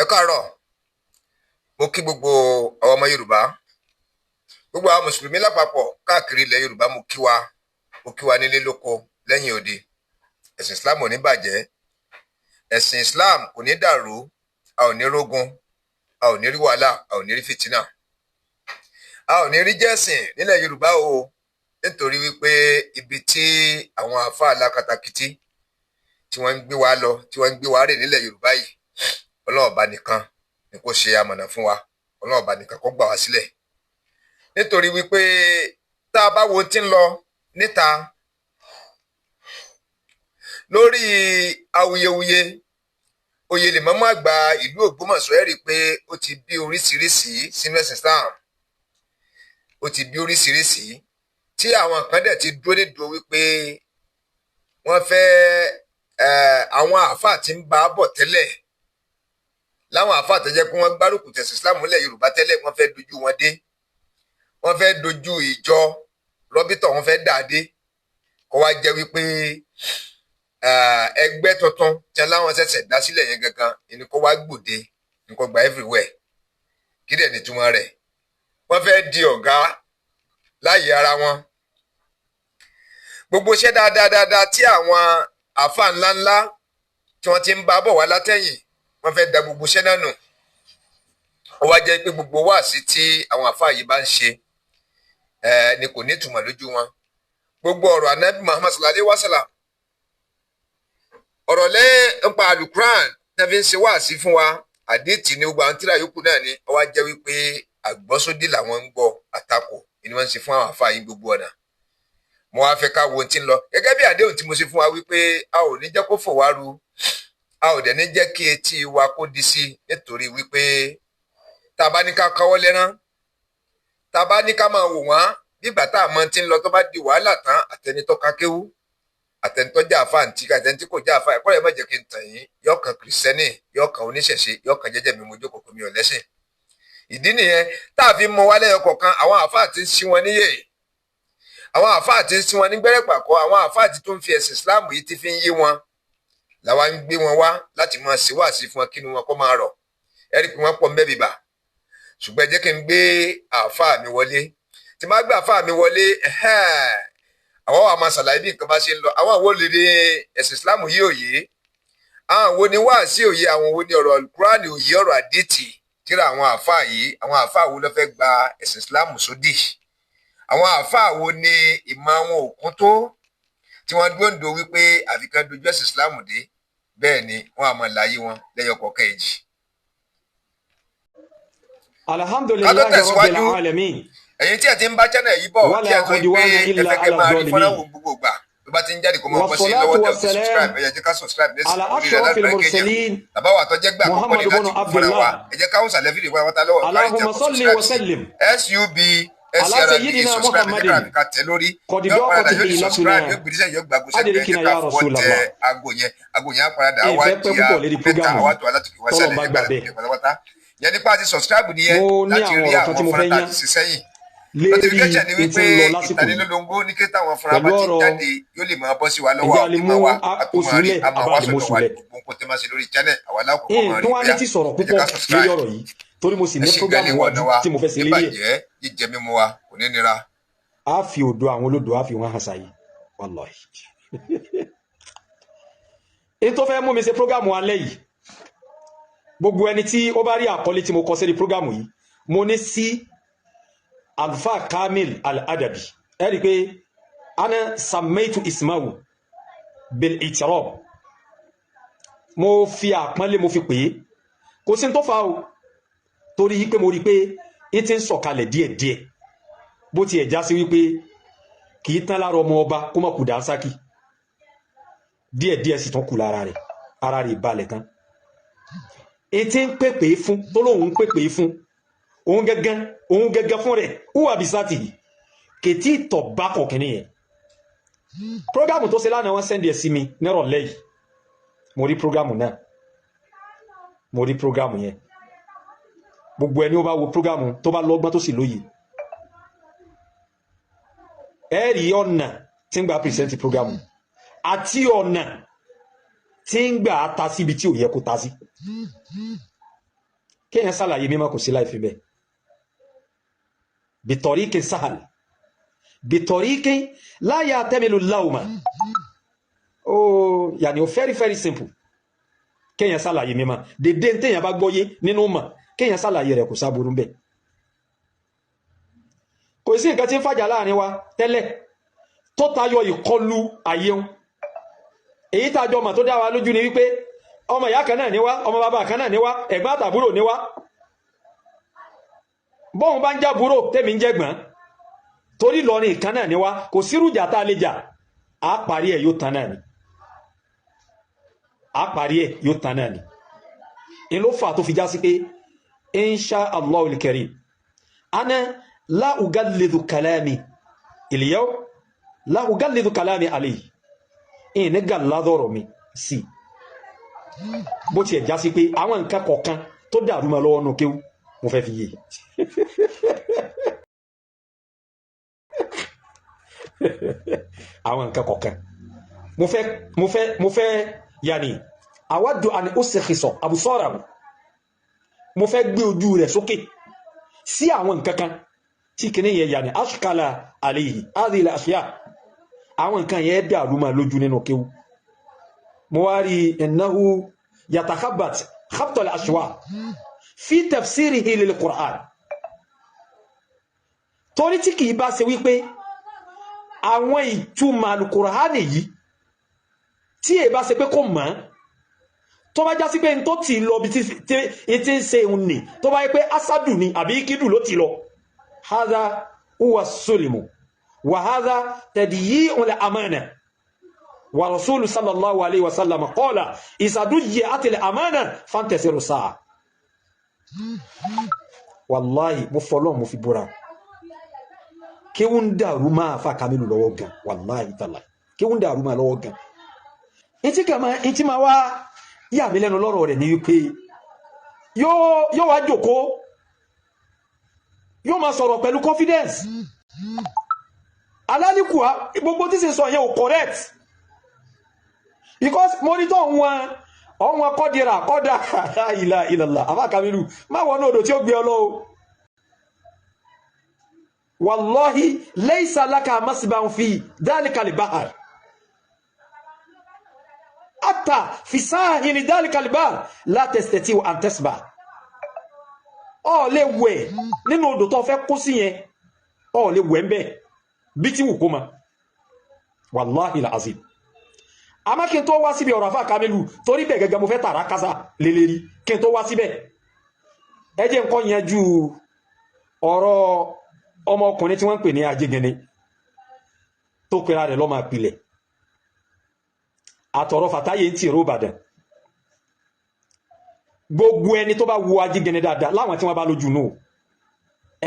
Ẹ káàárọ̀, mo kí gbogbo àwọn ọmọ Yorùbá, gbogbo àwọn Mùsùlùmí lápapọ̀ káàkiri ilẹ̀ Yorùbá mo kí wa nílé lóko lẹ́yìn odi. Ẹ̀sìn Islam ò ní bàjẹ́, ẹ̀sìn Islam kò ní dàrú, a ò ní rógun, a ò ní rí wàhálà, a ò ní rí fìtínà, a ò ní rí jẹ́sìn nílẹ̀ Yorùbá o, nítorí wípé ibi tí àwọn àáfàá alákatakítí tí wọ́n ń gbé wa lọ, tí wọ́n ń gbé wa rè nílẹ̀ Yorùbá yìí, Ọlọ́run ọba nìkan ni kó ṣe amọ̀nà fún wa, Ọlọ́run ọba nìkan kó gbà wá sílẹ̀. Nítorí wípé tá a bá wo tí ń lọ níta lórí awuyewuye oyè lèmọ́mú àgbà ìlú Ògbómọ̀ṣọ́, ẹ rí i pé ó ti bí oríṣiríṣi sínú ẹ̀sìn Islam, ó ti bí oríṣiríṣi tí àwọn kan dẹ̀ ti dúró nídùú wípé wọ́n fẹ́ àwọn àáfàá tí ń bá bọ̀ tẹ́lẹ̀, láwọn àáfàá tó jẹ́ pé wọ́n gbárùkù tẹ̀sìn Islam nílẹ̀ Yorùbá tẹ́lẹ̀, wọ́n fẹ́ dojú wọn dé, wọ́n fẹ́ dojú ìjọ rọ́bítọ̀, wọ́n fẹ́ dàdé, kó wá jẹ́ wípé ẹgbẹ́ tuntun tí aláwọn ṣẹ̀ṣẹ̀ dá sílẹ̀ yẹn gangan ni kó wá gbòde, ní kó gba everywhere. Kí dẹ̀ nítumọ̀ rẹ̀? Wọ́n fẹ́ di ọ̀gá láyé ara wọn. Gbogbo iṣẹ́ dáadáa tí àwọn àáfàá ńláńlá tí wọ́n ti ń bá bọ̀ wá látẹ̀yìn, wọ́n fẹ́ da gbogbo iṣẹ́ náà nù. Ó wá jẹ́ pé gbogbo wáàsí tí àwọn àáfàá yìí bá ń ṣe ni kò ní ìtumọ̀ lójú wọn. Gbogbo ọ̀rọ̀ Ànábì Muhammad sallallahu alaihi wasallam, ọ̀rọ̀ nípa Al-Quran tí wọ́n fi ń ṣe wáàsí fún wa, àdéhìtì ní gbogbo àwọn tírà yòókù náà ni. Ó wá jẹ́ wípé àgbọ́sódì làwọn ń gbọ́, àtakò ni wọ́n ń ṣe fún àwọn àáfàá yìí gbogbo ọ̀nà. Mo wá fẹ́ ká wo ohun tí ń lọ gẹ́gẹ́ bí àdéhùn tí mo ṣe fún wa wípé a ò ní jẹ́ kó fò wá ru, a ò dẹ̀ ní jẹ́ kí etí wa kó di sí, nítorí wípé tá a bá ní ká káwọ́ lẹ́rán, tá a bá ní ká máa wò wọ́n nígbà tá a mọ tí ń lọ, tó bá di wàhálà tán, àtẹni tó ka kéwú, àtẹni tó jà àfáà ntí, àtẹni tí kò jà àfáà, ẹ̀kọ́ rẹ̀ má jẹ́ kí n tàn yín, yọ̀ọ̀kan kìrìsìtẹ́nì, yọ̀ọ̀kan oníṣẹ̀ṣe, yọ̀ọ̀kan jẹ́jẹ́ mi mo jókòó mi ò lẹ́sìn. Ìdí nìyẹn tá a fi mọ wálé ọkọ̀ kan, àwọn àfáà ti ń ṣí wọn níyè, àwọn àfáà ti ń ṣí wọn ní gbẹ́rẹ́ pàkọ́, àwọn àfáà ti tó ń fi ẹ̀sìn Islam yìí ti fi ń yé wọn, làwa ń gbé wọn wá láti máa ṣe wáàsí fún wọn, kínú wọn kó máa rọ̀. Ẹ rí i pé wọ́n pọ̀ mẹ́bìbà, ṣùgbọ́n ẹ jẹ́ kí n gbé àáfàá mi wọlé. Tí máa gbé àáfàá mi wọlé, àwọn wa máa ṣàlàyé bí nǹkan bá ṣe ń lọ. Àwọn wo lè rí ẹ̀sìn Islam yìí òye, àwọn wo ni wáàsí òye, àwọn wo ni ọ̀rọ̀ Al-Quran òye, ọ̀rọ̀ àdéhìtì tíra àwọn àáfàá yìí, àwọn àáfàá wo ló fẹ́ gba ẹ̀sìn Islam sódì, àwọn àáfàá wo ni ìmọ̀ àwọn òkun tó tí wọ́n dúndò wípé àfikán dojú ẹ̀sìn Islam dé. Bẹ́ẹ̀ ni wọ́n á máa láyé wọn lẹ́yọ kọ̀ọ̀kan èjì. Alhamdulillahi rabbil alamin. Ẹ̀yin tí ẹ ti ń bá channel yìí bọ̀, tí ẹ sọ pé ẹfẹ́kẹ́ máa rí fọ́nrán wo gbogbo ìgbà tó bá ti ń jáde kó máa bọ́ sí lọ́wọ́ tẹ̀ kó subscribe. Ẹ jẹ́ ká subscribe ní orí rẹ̀ láti bẹ̀rẹ̀ kéjì. Bàbá wa tó jẹ́ gbà àkọ́kọ́ ní láti kú fúnra wa. Ẹ jẹ́ ká ń sàlẹ̀ fídíò wáyé wọ́n ta lọ́wọ́ káyọ̀ tẹ̀ kó subscribe sí SUB SRB subscribe ní kíkà ká tẹ̀ lórí. Yóò padà yóò di subscribe, yóò gbèdéṣẹ́, yóò gbàgbó sẹ́gbẹ̀ẹ́, ẹ jẹ́ ká fọwọ́ tẹ aago yẹn á padà wá jìyà mẹ́ta àwátò alátùkù wá sẹ́lẹ̀ nígbà pátápátá. Yẹn nípa ti subscribe nìyẹn láti rí àwọn fọ́nrán tá a ti ṣe sẹ́yìn. Notification ni wípé ìtanilólógó ní kí táwọn fúnra bá ti jáde yóò lè máa bọ́ sí wa lọ́wọ́ àkókò wa àtúmọ̀rí àmàwá sọ̀rọ̀ wa gbogbo nǹkan tẹ́ máa ṣe lórí channel àwa lákòókò máa rí bíyà ẹ̀jẹ̀ ká subscribe. Torí mo sì ní program wa tí mo fẹ́ ṣe léyè. Ìbàjẹ́ jíjẹ mímu wa kò ní nira. A fi odò àwọn olódò a fi wọn hàn sáyé wallahi. Èyí tó fẹ́ mú mi ṣe program wa lẹ́yìn, gbogbo ẹni tí ó bá rí àkọlé tí mo kọ sí program yìí, mo ní sí Alfa Kamil Al-Adabi. Ẹ rí pé ana samaitu ismahu bil itirab, mo fi àpọ́nlé mo fi pè é, kò sí tó fa o, torí pé mo rí pé é ti ń sọ̀kalẹ̀ díẹ̀díẹ̀, bó ti ẹ̀já sí wípé kì í tán lára ọmọ ọba kó má kù Dànsákì, díẹ̀díẹ̀ sì tún kù lára rẹ̀, ara rẹ̀ balẹ̀ tán. É ti ń pèpè fún tó lóun ń pèpè fún òun gẹ́gẹ́ fún rẹ̀ wúwà bí sáti kètí ìtọ̀ bá kọ̀kìnní yẹn. Prógámù tó ṣe lánàá wọ́n sẹ́ndì ẹ̀ sí mi nírọ̀lẹ́ yìí, mo rí prógámù náà, mo rí prógámù yẹn. Gbogbo ẹni ó bá wo prógámù tó bá lọ́gbọ́n tó sì lóye, ẹ rí ọ̀nà tí ń gba pìrìsẹ́ntì prógámù àti ọ̀nà tí ń gbà ta síbi tí ò yẹ kó ta sí. kéèyàn ṣàlàyé mímọ́ kò sí láì fi bẹ́ẹ̀ bitariqin sahal bitariqin la ya'tamilu al-lawma oh yani o very very simple kéèyàn ṣàlàyé mímọ́ dédé téèyàn bá gbọ́yé nínú mọ̀ kéèyàn ṣàlàyé rẹ̀ kò sáburú ńbẹ̀ kò sí nǹkan tí ń fàjà láàrin wa tẹ́lẹ̀ tó tayọ ìkọlù ayéun èyí tàjọ mà tó dá wa lójú ni wípé ọmọ ìyá kan náà ni wá ọmọ bàbá kan náà ni wá ẹ̀gbọ́n àtàbúrò ni wá bóun bá ń jábúrò tèmi ń jẹ́gbọ́n torí lọrin kan náà ni wá kò sírùjà tá a lè jà á parí ẹ̀ yóò tán náà ni á parí ẹ̀ yóò tán náà ni in ló fà tó fi já sí pé insha Allahul Karim ana la ugallidu kalami il-yawm la ugallidu kalami alayhi in ní gàládọ̀rọ̀ mi sí bó ti ẹ̀ já sí pé àwọn nǹkan kọ̀ọ̀kan tó dàrú mọ́ lọ́wọ́ nù kéwú mo fẹ́ fi yé àwọn nǹkan kọ̀ọ̀kan mo fẹ́ yàní àwádùn àni ó sì kìsọ̀ àbùsọ́ra mo fẹ́ gbé ojú rẹ̀ sókè sí àwọn nǹkan kan tí kìíní yẹn yàní ashkala alayhi adìlẹ̀ àṣíyà àwọn nǹkan yẹn dàrú mọ́ lójú nínú kéwú mo wá rí innahu yatakhabbat khabta al-ashwa fi tafsirihi lil-Qur'an torí tí kìí bá ṣe wípé àwọn ìtumọ̀ al-Qur'ani yìí tí è bá ṣe pé kò mọ̀ tó bá já sí pé n tó ti lọ bí tí ń ṣe òun ní tó bá yẹ pé asadu ni àbí ikidu ló ti lọ hadha huwa sulimu wa hadha tadyi'u al-amana wa rasulu sallallahu alayhi wa sallam qala isaduyyi'at al-amana fantasiru sa'a wallahi mo fọlọ́n mo fi búra kí wọ́n dàrú máa fa Kamilu lọ́wọ́ gan wallahi tàlá kí wọ́n dàrú máa lọ́wọ́ gan ìtí ma wá yà mí lẹ́nu lọ́rọ̀ rẹ̀ ní wípé yóò wá jókòó yóò máa sọ̀rọ̀ pẹ̀lú confidence alálìkùá gbogbo tí sì sọ yẹn ò correct because monitor wọn kọ́dìrà kọ́dà ìlà ìlàlà àfá Kamilu má wọ́n náà odò tí ó gbé ọlọ́wọ́ wallahi laysa laka masban fi dhalika al-bahr hatta fi sahili dhalika al-bahr la tastati'u an tasbah ó lè wẹ̀ nínú odò tó fẹ́ kó sí yẹn ó lè wẹ̀ ńbẹ̀ bí tí wù kó ma wallahi al-azim àmọ́ kí n tó wá síbi ọ̀rọ̀ àfá Kamilu torí bẹ̀ gẹ́gẹ́ mo fẹ́ tààrà kásá lélẹ́rí kí n tó wá síbẹ̀ ẹ jẹ́ nǹkan yanjú ọ̀rọ̀ ọmọkùnrin tí wọ́n ń pè ní Ajégẹnẹ tó pera rẹ̀ lọ́mọ àpilẹ̀ àtọ̀rọ̀ Fàtáyé ń tì ró Ìbàdàn gbogbo ẹni tó bá wo Ajégẹnẹ dáadáa láwọn tí wọ́n bá lójú náà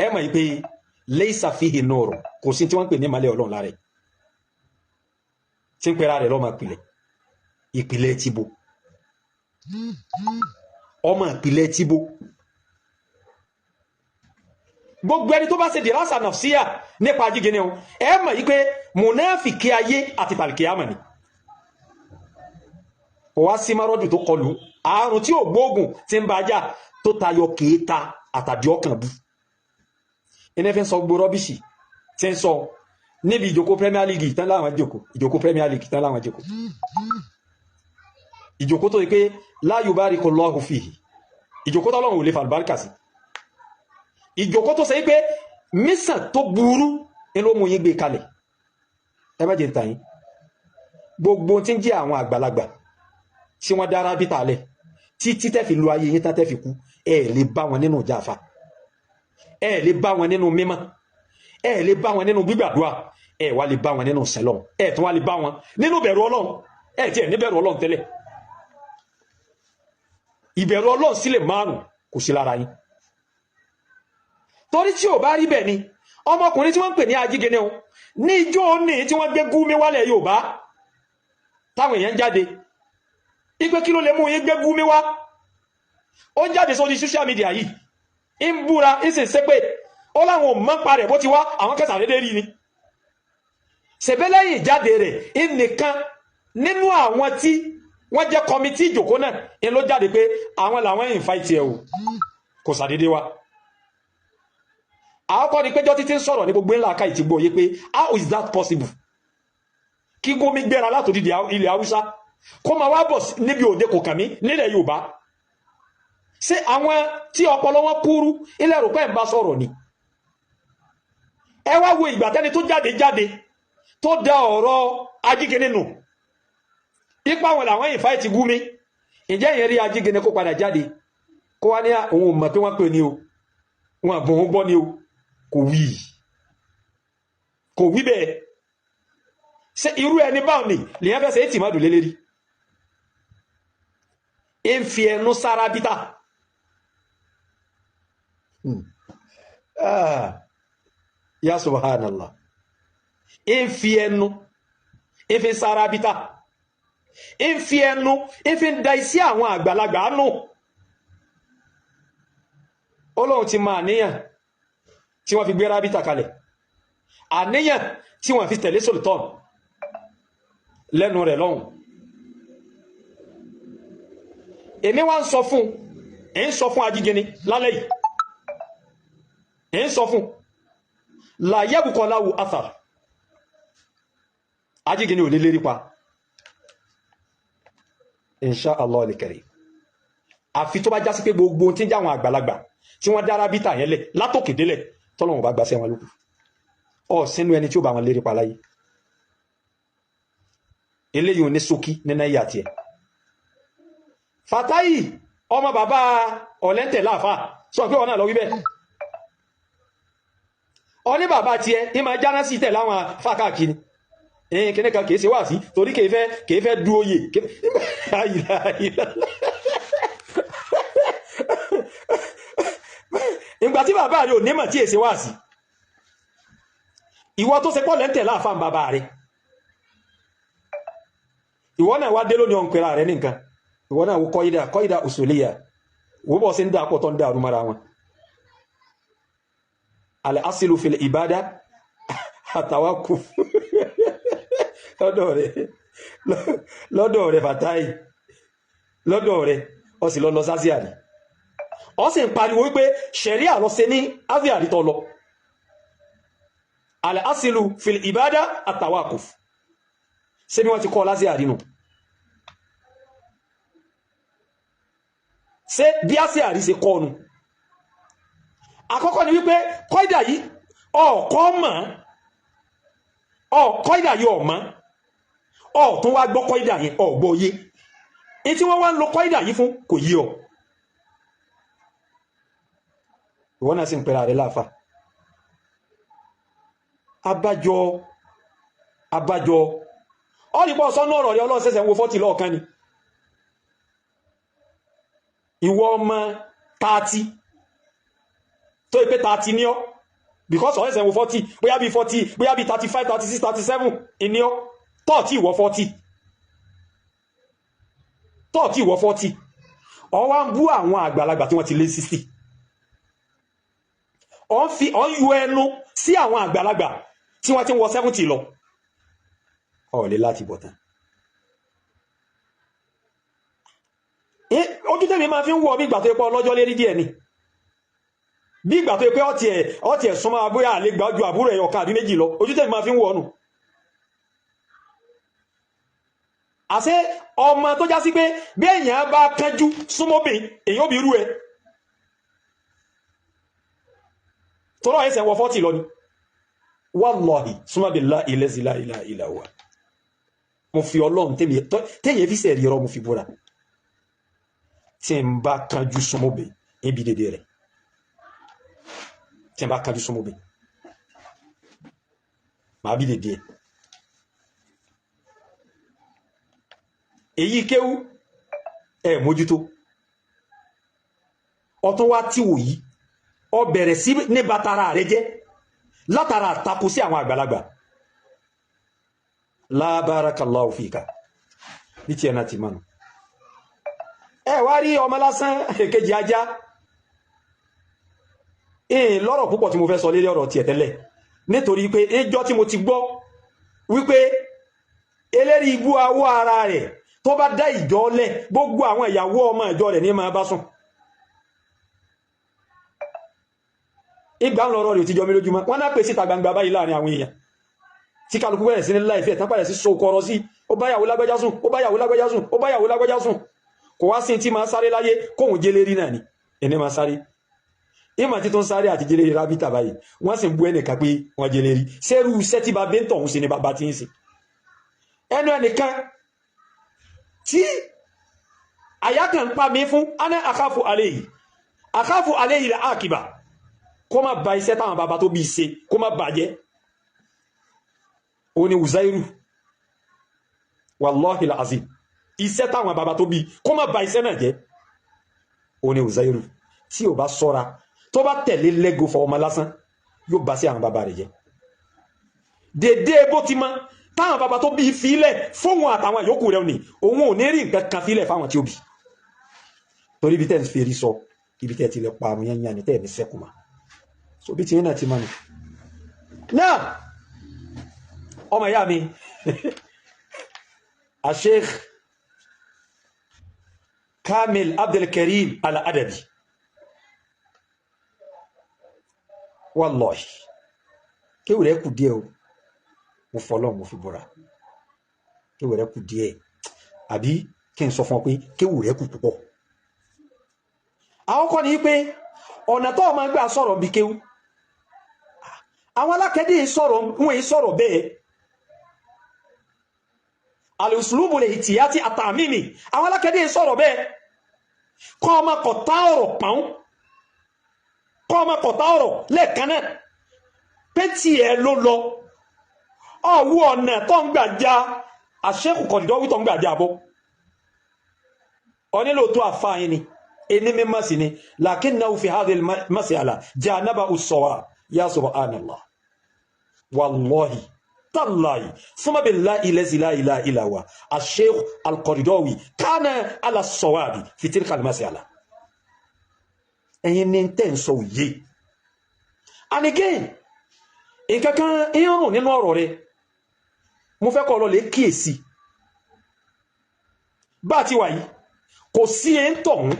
ẹ mọ̀ pé laysa fihi nur kò sí tí wọ́n ń pè ní ìmọ́lẹ̀ Ọlọ́run lára tí ń pera rẹ̀ lọ́mọ àpilẹ̀ ìpìlẹ̀ tíbo ọmọ ìpìlẹ̀ tíbo gbogbo ẹni tó bá ṣe dìrásà nàfsíà nípa Ajégẹnẹ o ẹ mọ̀ yí pé mùnáfìkì ayé àti tàlìkìyàmọ̀ ni kò wá sí márọ́jù tó kọlù àrùn tí ò gbóògùn tí ń bàjá tó tayọ kéèta àtàdí ọkàn bú ẹni fi ń sọ gbogbo rọ́bìṣì tí ń sọ níbi ìjókòó Premier League tán láwọn ìjókòó Premier League tán láwọn ìjókòó tó yí pé la yubarikullahu fihi ìjókòó tó lọ́wọ́ ò lè fàlùbáríkà sí ìjókòó tó sẹ́yí pé mísàn tó burú ní ló mú yí gbé kalẹ̀ ẹ má jẹ́ ń tàyín gbogbo tí ń jẹ́ àwọn àgbàlagbà tí wọ́n dára bí tààlẹ̀ tí tẹ́ fi lo ayé yín tán tẹ́ fi kú ẹ lè bá wọn nínú jáfa ẹ lè bá wọn nínú mímọ́ ẹ lè bá wọn nínú gbígbàdúrà ẹ wá lè bá wọn nínú sẹlọ ẹ tún wá lè bá wọn nínú bẹ̀rù Ọlọ́run ẹ tiẹ̀ ní bẹ̀rù Ọlọ́run tẹ́lẹ̀ ìbẹ̀rù Ọlọ́run sílẹ̀ márùn kò sí lára yín torí tí ò bá rí bẹ́ẹ̀ ni ọmọkùnrin tí wọ́n ń pè ní Ajégẹnẹ o ní ijó ní tí wọ́n gbé Gúmi wálẹ̀ Yorùbá táwọn èèyàn jáde ipé kí ló lè mú yín gbé Gúmi wá ó ń jáde sórí social media yìí ń búra ń sì ṣépè ó láwọn ò mọ̀ pa rẹ̀ bó ti wá àwọn kẹsà dédé rí ni ṣèbẹ́lẹ́yìn ìjáde rẹ̀ ìnìkan nínú àwọn tí wọ́n jẹ́ kọmitì ìjòkó náà ń ló jáde pé àwọn làwọn invite ẹ̀ o kò kò sàdédé wá àkọ́kọ́ ni péjọ́ títí ń sọ̀rọ̀ ní gbogbo ńlá ká ìtì gbọ́ yé pé how is that possible kí gómi gbéra látòdì ilẹ̀ Haúsá kó máa wá bọ̀ níbi òde kò kàn mí nílẹ̀ Yorùbá ṣé àwọn tí ọpọlọ wọn kúrú ilẹ̀ rò pé ń bá sọ̀rọ̀ ni ẹ wá wo ìgbà tẹ́ni tó jáde tó da ọ̀rọ̀ Ajígẹni nù ipa wọn làwọn ìfà ti Gumi ǹjẹ́ ìyẹn rí Ajígẹni kó padà jáde kó wá ní òun mọ̀ pé wọ́n pè ní o wọn àbọ̀ òun gbọ́ ní o kò wí bẹ́ẹ̀ ṣe irú ẹni báwọn ni lèyàn fẹ́ ṣe é tì má dùn lélẹ́rí ń fi ẹnu sára bítà ya subhanallah ń fi ẹnu ń fi sára bítà ń fi ẹnu ń fi da iṣẹ́ àwọn àgbàlagbà nù Ọlọ́run ti máa níyàn tí wọ́n fi gbé rábítà kalẹ̀ àníyàn tí wọ́n fi tẹ̀lé sultan lẹ́nu rẹ̀ lọ́hùn èmi wá ń sọ fún Ajígẹni lálẹ́ yìí ń sọ fún la yẹ́bùkọ́ láwù athar Ajígẹni ò lè lérí pa insha Allah al-karim àfi tó bá jásí pé gbogbo tí ń jáwọn àgbàlagbà tí wọ́n dára bítà yẹn lẹ̀ látòkè délẹ̀ tọ́lọ́wọ̀n bá gbáṣẹ́ wọn lókù ọ sínú ẹni tí ó bá wọn lérí pa láyé eléyìí ò ní ṣókí nínú ayé àti ẹ̀ Fatahi ọmọ bàbá ọ̀lẹ́ntẹ̀ láàfà sọ pé ọ̀nà lọ wí bẹ́ẹ̀ ọ ní bàbá tiẹ̀ ní máa jáná sí tẹ̀ láwọn fákàkiri kíní kan kìí ṣe wà sí torí kìí fẹ́ dú oyè ìgbà tí bàbá rẹ̀ ò nímọ̀ tí èsè wà sí ìwọ tó ṣe pọ̀ lẹ́ntẹ̀ láàfà bàbá rẹ̀ ìwọ náà wá dé lónìí ọ̀npẹ̀rẹ̀ rẹ̀ nìkan ìwọ náà wo kọ́ídà usuliyya wo bọ́ sí ń dá pọ̀ tó ń dá àrùmára wọn al-aslu fil ibada at-tawakkuf lọ́dọ̀ rẹ̀ Fatahi lọ́dọ̀ rẹ̀ ó sì lọ sásíà ní ó sì ń pariwo wípé ṣẹ̀ríà lọ sí ní ásíà rí tọ́ lọ al-aslu fil ibada at-tawakkuf ṣé bí wọ́n ti kọ́ lásíà rí nù ṣé bí ásíà rí ṣe kọ́ nù àkọ́kọ́ ni wípé kọ́ídà yìí kọ́ídà yìí ọ̀mọ́ tún wá gbọ́ kọ́ídà yìí ọ̀gbọ́ yé in tí wọ́n wá ń lo kọ́ídà yìí fún kò yí ọ ìwọ́n náà sì ń pẹ̀lá rẹ̀ láàfà abájọ ọ́nìpọ̀ sọ́nà ọ̀rọ̀ rẹ̀ ọlọ́sẹsẹ̀ wo 40 lọ́ọ̀kan ni ìwọ ọmọ 30 tó ipé 30 ní ọ́ because ọ̀rẹ́sẹ̀ wo 40 bóyá bí 40 bóyá bí 35 36 37 ní ọ́ tọ́ọ̀tí ìwọ 40 tọ́ọ̀tí ìwọ 40 ọ wá ń bú àwọn àgbàlagbà tí wọ́n ti lé 60 ọ ń yọ ẹnu sí àwọn àgbàlagbà tí wọ́n ti wọ 70 lọ ọ̀lẹ́ láti bọ̀tán ojú tẹ́mi máa fi ń wọ́ bí ìgbà tó ipọ́ ọlọ́jọ́ lérí díẹ̀ ni bí ìgbà tó ipé ọtí ẹ̀ súnmọ́ abúyá àlégbà ju àbúrò ẹ̀yọ̀ kan àbí méjì lọ ojú tẹ́mi máa fi ń wọ́ nù àṣẹ ọmọ tó já sí pé bí èèyàn bá kánjú súnmọ́bìn èyàn ó bí rú ẹ tó rọ ẹsẹ̀ wọ 40 lọ ni wallahi summa billahi allazi la ilaha illa huwa mo fi Ọlọ́run tẹ́yẹ fi sẹ̀rí ọ̀rọ̀ mo fi búra tí n bá kánjú súnmọ́bìn ibi dédé rẹ̀ tí n bá kánjú súnmọ́bìn ma bí dédé èyí kéwú mójútó ọ̀tún wá tí wò yí ọ bẹ̀rẹ̀ sí ní bàtàrà rẹ jẹ́ látara àtakò sí àwọn àgbàlagbà la barakallahu fika ní tí ẹ̀nà ti mọ́nà wá rí ọmọ lásán èkejì ajá lọ́rọ̀ púpọ̀ tí mo fẹ́ sọ lérí ọ̀rọ̀ tí ẹ̀ tẹ́lẹ̀ nítorí pé ẹjọ́ tí mo ti gbọ́ wípé eléri ibú awó ara rẹ̀ tó bá dá ìjọ lẹ̀ gbogbo àwọn ìyàwó ọmọ ìjọ rẹ̀ ní máa bá sùn ìgbà ń lọ́rọ̀ rẹ̀ ti jọ mí lójúmọ́ wọ́n náà pè síta gbangba báyìí láàrin àwọn èèyàn tí kálukú bẹ̀rẹ̀ sí ní láìfẹ́ tán bẹ̀rẹ̀ sí so kọrọ sí ó báyàwó lágbájá sùn ó báyàwó lágbájá sùn ó báyàwó lágbájá sùn kò wá sí tí máa sáré láyé kóhun jẹ́lérí náà ni ẹni máa sáré ìmọ̀ tí tó ń sáré àti jẹ́lérí rábítà báyìí wọ́n sì ń bú ẹnìkan pé wọ́n jẹ́lérí sẹ́rù iṣẹ́ tí bàbá ń tọ̀hún sí ni bàbá ti ń ṣe ẹnu ẹnìkan tí àyà kan ń pa mí fún aná àkáfù alẹ́ yìí àkìbà kó má ba iṣẹ́ táwọn bàbá tó bí ṣe kó má bàjẹ́ ó ní Uzairu wallahi alazim iṣẹ́ táwọn bàbá tó bí kó má ba iṣẹ́ náà jẹ́ ó ní Uzairu tí ò bá ṣọ́ra tó bá tẹ̀lé lẹ́gò fọ ọmọ lásán yóò bá sí àwọn bàbá rẹ̀ jẹ́ dédé bó ti mọ́ táwọn bàbá tó bí fílẹ̀ fóun àtàwọn yòókù rẹ̀ ní òun ò ní rí nǹkan kan fílẹ̀ fáwọn tí ó bí torí ibi tẹ́ ń fi rí sọ ibi tẹ́ ti lè pa àwọn yẹn ní tẹ́ ní sẹ́kùmá so bí ti yẹn náà ti mọ́ ni náà ọmọ ìyá mi Sheikh Kamil Abdulkarim Al-Adabi wallahi kéwù rẹ̀ kù díẹ̀ o mo fọlọ́ mo fi bọ́ra kéwù rẹ̀ kù díẹ̀ àbí kí n sọ fún ọ pé kéwù rẹ̀ kù púpọ̀ àwọn kọ́ ni pé ọ̀nà tó máa gbà sọ̀rọ̀ bí kéwù àwọn alákẹ́dé sọ̀rọ̀ wọ́n yí sọ̀rọ̀ bẹ́ẹ̀ al-uslubu al-ihtiyati at-ta'mimi àwọn alákẹ́dé sọ̀rọ̀ bẹ́ẹ̀ kọ́ ọmọ kọ̀tá ọ̀rọ̀ pàún kọ́ ọmọ kọ̀tá ọ̀rọ̀ lẹ́ẹ̀kan náà pé tí ẹ ló lọ ọ̀wọ́ ọ̀nà tó ń gbà já àṣẹ́kù kọ̀dìdọ́wí tó ń gbà já bọ́ onílò tó àfáàyín ni ẹni mímọ́ sí ni lakinnahu fi hadhihi al-mas'ala janaba as-sawab ya subhanallah wallahi tallahi thumma billahi la ilaha illa huwa ash-shaykh al-Qaradawi kana ala as-sawab fi tilka al-mas'ala ẹ̀yin ní tẹ́ ń sọ òye and again nǹkankan irun nínú ọ̀rọ̀ rẹ̀ mo fẹ́ kọ́ lọ lè kíyèsí bá ti wà yìí kò sí ẹ̀ ń tọ̀hún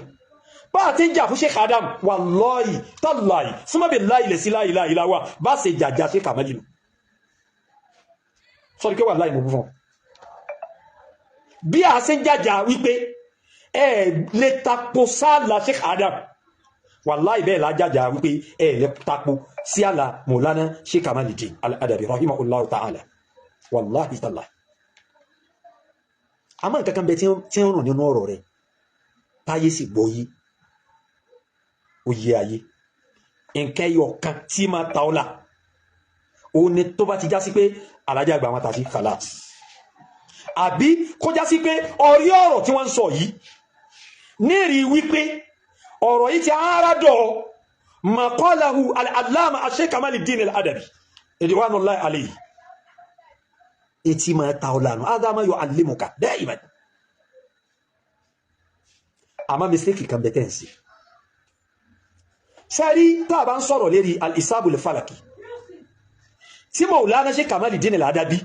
bá ti ń jà fún Sheikh Adam wallahi tallahi thumma billahi la ilaha illa huwa bá ṣe jàjà Sheikh Kamali sọ́rí kí wallahi mo bú fún bí a ṣe ń jàjà wípé lè tapo sáàlà Sheikh Adam wallahi bẹ́ẹ̀ la jàjà wípé lè tapo sí àlà Maulana Sheikh Kamaluddin Al-Adabi rahimahullahu ta'ala wallahi tallahi àmọ́ nǹkan kan bẹ tí ń rùn nínú ọ̀rọ̀ rẹ̀ táyé sì gbọ́yí oyé ayé nǹkan ẹyọ kan tí máa ta ọ́lá òun ni tó bá ti já sí pé alájà àgbà wọn tàbí kàlá àbí kó já sí pé orí ọ̀rọ̀ tí wọ́n ń sọ yìí nírí wípé ọ̀rọ̀ yìí ti àárádọ̀ maqalahu al-allama Sheikh Kamaluddin Al-Adabi ridwanullahi alayhi etí máa ta ọ́lá nù ádámà yu'allimuka da'iman àmá mistake kan bẹ̀tẹ̀ sí sẹ́rí tàà bá ń sọ̀rọ̀ lérí al-Isabul Falaki tí Maulana Sheikh Kamaluddin Al-Adabi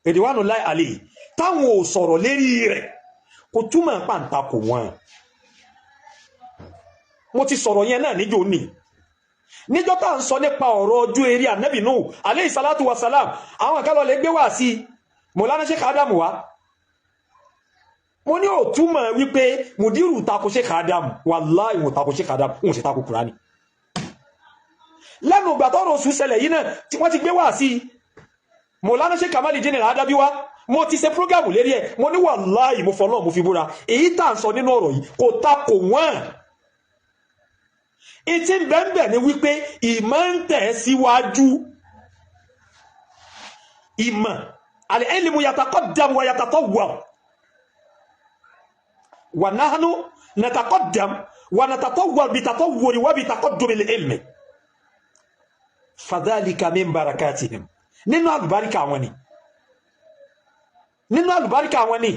ridwanullahi alayhi táwọn ò sọ̀rọ̀ lérí rẹ̀ kò túmọ̀ pàǹtakò wọn mo ti sọ̀rọ̀ yẹn náà níjọ́ ní níjọ́ tá ń sọ nípa ọ̀rọ̀ ojú eré Ànábì Nuhu alayhi salatu wa salam àwọn kan lọ lè gbé wá sí Maulana Sheikh Adam wá mo ní ò túmọ̀ wípé mùdírù tako Sheikh Adam wallahi wọ́n tako Sheikh Adam wọ́n sì tako Kùránì lẹ́nu ìgbà tọ́rọ̀ oṣù ṣẹlẹ̀ yìí náà tí wọ́n ti gbé wá sí Maulana Sheikh Kamaluddin Al-Adabi wá mo ti ṣe prógámù lérí ẹ̀ mo ní wallahi mo fọlọ́ mo fi búra èyí tà ń sọ nínú ọ̀rọ̀ yìí kò tako wọ́n ìtí bẹ́ẹ̀ ni wípé ìmọ̀ ń tẹ̀ síwájú ìmọ̀ al-ilmu yataqaddam wa yatatawwar wa nahnu nataqaddam wa natatawwar bitatawwur wa bitaqaddum al-ilm fadhalika min barakatihim nínú àlùbáríkà wọn ni nínú àlùbáríkà wọn ni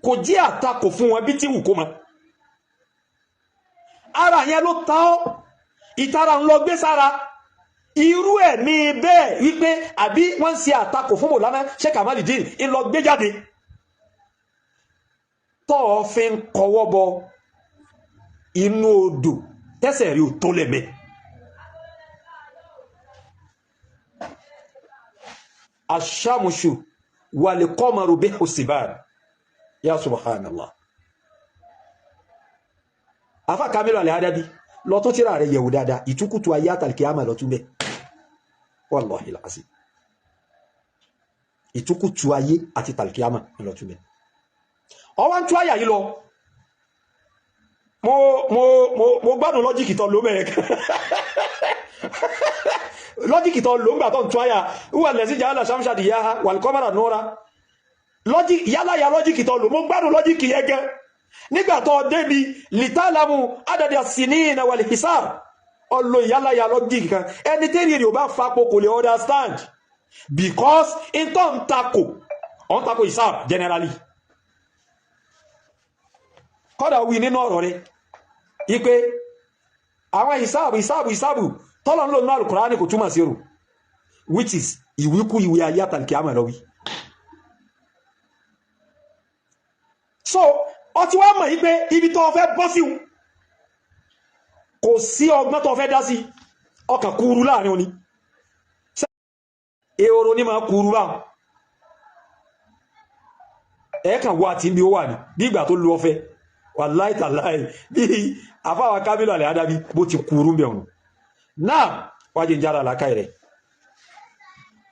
kò jẹ́ àtakò fún wọn bí tí wù kó mọ́ ara yẹn ló ta ọ́ ìtara ń lọ gbé sára irú ẹ̀ ní bẹ́ẹ̀ wípé àbí wọ́n ń ṣe àtakò fún Maulana Sheikh Kamaluddin ń lọ gbé jáde tọ́ fi ń kọwọ́ bọ inú odò tẹ́sẹ̀ rí ò tó lẹ́mẹ́ aṣámúṣù wà lè kọ́mọrù bí husibán ya subhanallah afá Kamilu al-Adabi lọ tó tíra rẹ̀ yẹ̀wò dáadáa ìtúkùtù ayé àtàlìkìyàmà lọ túnbẹ̀ wallahi al-azim ìtúkùtù ayé àti tàlìkìyàmà lọ túnbẹ̀ ọwá ń tú àyà yìí lọ mo gbádùn lọ́jíkì tọ́ ló mẹ́rẹ̀ lọ́jíkì tọ́ ló ń gbà tọ́ ń tú àyà wà lẹ́sí jàálà samshadi yaha wal-qamara nura yálàyà lọ́jíkì tọ́ ló mo gbádùn lọ́jíkì yẹ gẹ́ nígbàtọ̀ débi lìtàlámù adàdì as-sinina wal-hisab ọlọ yálàyà lọ́jíkì kan ẹni tẹ́rì rí ò bá fapò kò lè understand because in tó ń tako hisab generally kọ́dà wí nínú ọ̀rọ̀ rẹ̀ ipé àwọn ìsáàbù tọ́lọ̀ ń lò nínú Al-Qur'ani kò túmọ̀ sí rò which is ìwíkú ìwé ayé àtàlìkìyàmà lọ wí so ọ ti wá mọ̀ yí pé ibi tó fẹ́ bọ́ sí kò sí ọgbọ́n tó fẹ́ dá sí ọkàn kúrú láàrin òní èrò ní máa kúrú bá ẹ̀ẹ́kàn wà tí bí ó wà ní bí ìgbà tó lọ ọfẹ́ wàláì tàláì bí àfáwà Kamilu al-Adabi bó ti kúrú bẹ̀ ọ̀nà náà wájé jára lákàí rẹ̀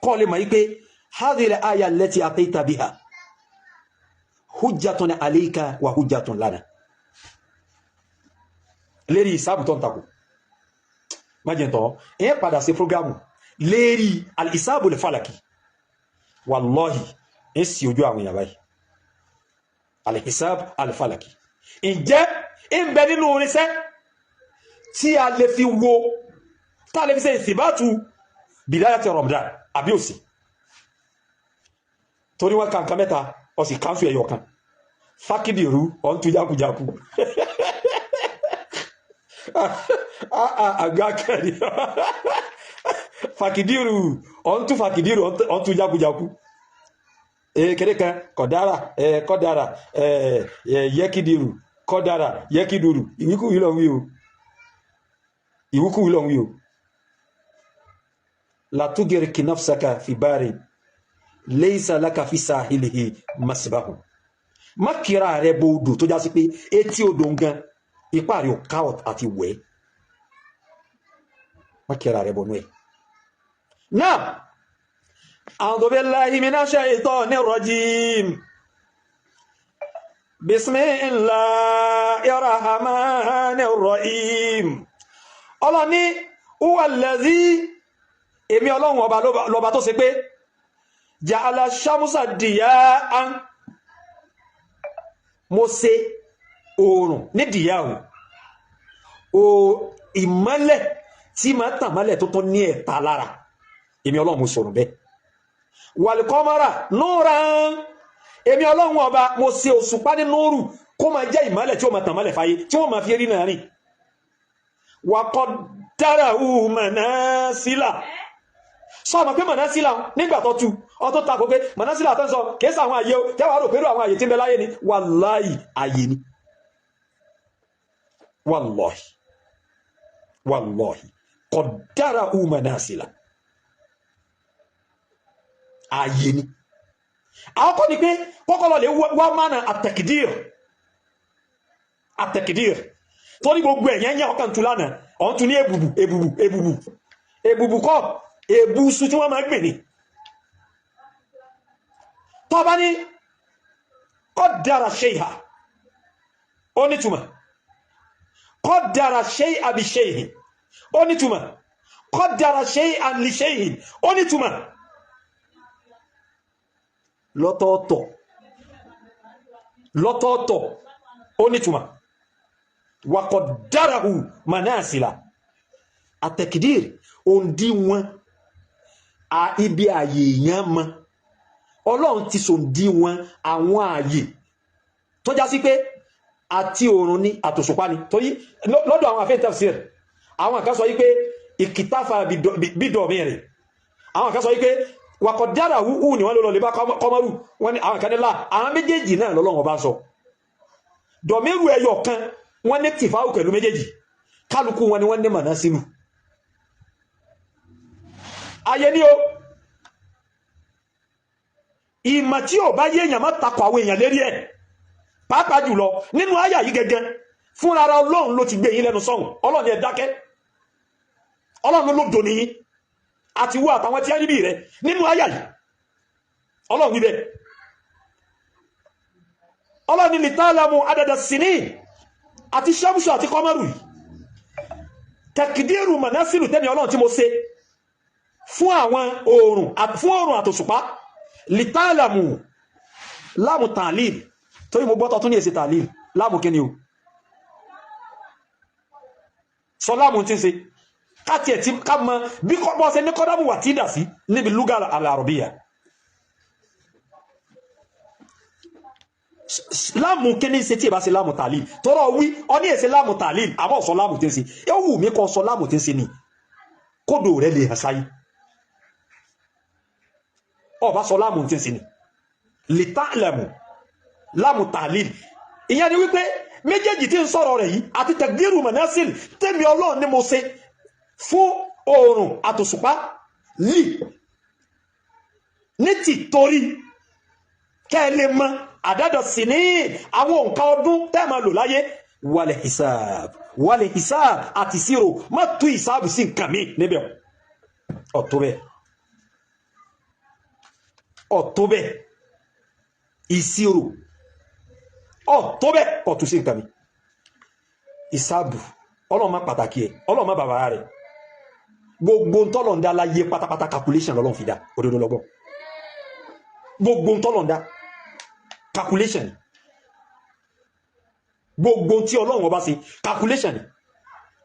kọ́ lè máa yí pé hadhihi al-aya allati ataita biha hujjatun alayka wa hujjatun lana lérí ìsáàbù tó ń takò májẹ̀ntọ́ ẹ̀ padà sí prógámù lérí al-ìsáàbù al-falaki wallahi ẹ̀ sí ojú àwọn ìyàbá yìí al-ìsáàbù al-falaki ǹjẹ́ ìbẹ̀ nínú oríṣẹ́ tí a lè fi wo tá lè fi ṣe ìsìbátù bidayati Ramadan àbí òsì torí wọ́n kàǹkà mẹ́ta ọ̀sì káńsù ẹ̀yọ̀ kan fákìdìrú ọ̀n tú jákújákú àgbákẹ́rì fàkìdìrú ọ̀n tú jákújákú kéré kan kọ̀dára kọ́dára yẹ́kìdìrú kọ́dára yẹ́kìdìrú ìwíkúwí lọ wí o la tugirki nafsaka fi bari laysa laka fi sahilihi masbahu má kíra rẹ̀ bóòdù tó já sí pé etí odò gan ipá rẹ̀ ò káwọ̀ àti wẹ̀ má kíra rẹ̀ bọ̀nú ẹ̀ náà a'udhu billahi minash shaitonir rajim bismillahir rahmanir rahim ọlọ́ni huwa allazi èmi ọlọ́run ọba lọ́ba tó ṣe pé ja'ala shamusa diya'an mo ṣe oòrùn ní dìyàwó o ìmọ́lẹ̀ tí ma tàn mọ́lẹ̀ tó tán ní ẹ̀ta lára èmi ọlọ́run mo sọ̀rọ̀ bẹ́ẹ̀ wal qamara nuran èmi ọlọ́run ọba mo ṣe òṣùpá ní nóòrù kó ma jẹ́ ìmọ́lẹ̀ tí ó ma tàn mọ́lẹ̀ fáyé tí wọ́n ma fi rí náà rìn wa qaddarahu manasila sọ́ọ̀mọ̀ pé manasila nígbàtọ́ tu ọtọ́ takò pé manasila tó ń sọ kéèsà àwọn àyè tẹ́wàá rò pẹ̀lú àwọn àyè tí ń bẹ láyé ni wallahi àyè ni wallahi qaddarahu manasila àyè ni àkọ́kọ́ ni pé kọ́kọ́lọ́ lè wá mánà àtẹ̀kìdír torí gbogbo ẹ̀yẹn ọkàn tún lánàá ọ̀n tún ní èbùbù kọ́ èbùsù tí wọ́n máa gbè ní tọ́bá ní qaddara shay'a ó nítumọ̀ qaddara shay'a bi shay'in ó nítumọ̀ qaddara shay'an li shay'in ó nítumọ̀ lọ́tọ̀ọ̀tọ̀ ó nítumọ̀ wa qaddarahu manasila àtẹ̀kìdír òǹdí wọn ibi ààyè èèyàn mọ́ ọlọ́run ti sòǹdí wọn àwọn ààyè tó já sí pé àti òòrùn ní àtòṣùpá ni torí lọ́dọ̀ àwọn àfẹ́ tafsir àwọn kan sọ wípé ìkìtàfà bídọ̀mí rẹ̀ àwọn kan sọ wípé wa qaddarahu ni wọ́n lọ lè bá kọmọrù wọ́n ni àwọn kan nílá àwọn méjèèjì náà lọ́lọ́run bá sọ dọ̀míru ẹyọ kan wọ́n ní tìfáwù pẹ̀lú méjèèjì kálukú wọn ni wọ́n ní manasilu ayé ni o ìmọ̀ tí ò bá yé èèyàn má takọ̀ àwọn èèyàn lérí ẹ̀ pàápàá jùlọ nínú àyà yìí gẹ́gẹ́ fún ara Ọlọ́run ló ti gbé yín lẹ́nu sọ́hùn Ọlọ́run ẹ dákẹ́ Ọlọ́run ló dò níyín àti wọ́ àtàwọn tí a níbi rẹ̀ nínú àyà yìí Ọlọ́run wíbẹ̀ Ọlọ́run ni ta'lamu adada sinin àti ṣẹ́mùsù àti kọmọ́rù tẹ̀kìdírù manasilu tẹ́mi Ọlọ́run tí mo ṣe fún àwọn oòrùn àtòṣùpá litalamu láàmù tààlìl torí mo gbọ́tọ̀ tún ní èsì tààlìl láàmù kí ni o sọ láàmù tí ń ṣe káàkiri tí ká mọ bí kọ́pọ̀ ṣe ní kọ́dámù wà tí dà sí níbi lúgà al-arabiyya láàmù kí ní ṣe tí ìbá ṣe láàmù tààlìl tọ́rọ wí ọ ní èsì láàmù tààlìl àmọ́ sọ láàmù tí ń ṣe ẹ wù mí kọ́ sọ láàmù tí ń ṣe ni kódò rẹ̀ lè hàn sáyé ọba sọ láàmù tí ń ṣe ni lè ta'lamu láàmù tààlìl ìyẹn ni wípé méjèèjì tí ń sọ̀rọ̀ rẹ̀ yìí àti tẹ̀gbírù manasil tẹ́mi Ọlọ́run ni mo ṣe fún oòrùn àtòṣùpá lì ní ti torí kẹ́ẹ̀lẹ́ mọ́ àdádọ̀ sí ní àwọn nǹkan ọdún tẹ́ẹ̀mà lò láyé wàlẹ̀ hisab àti sírò má tú ìsáàbù sí nǹkan mi níbẹ̀ ọ̀tọ́bẹ̀ ìsírò ọ̀tọ́bẹ̀ ọ̀tún sí nǹkan mi ìsáàbù Ọlọ́run má pàtàkì ẹ̀ Ọlọ́run má bàbá rẹ̀ gbogbo tọ́lọ̀ ń dá láyé pátápátá calculation lọ́lọ́run fi dá òdodo lọ́gbọ́n gbogbo tọ́lọ̀ ń dá calculation gbogbo tí Ọlọ́run ọba ṣe calculation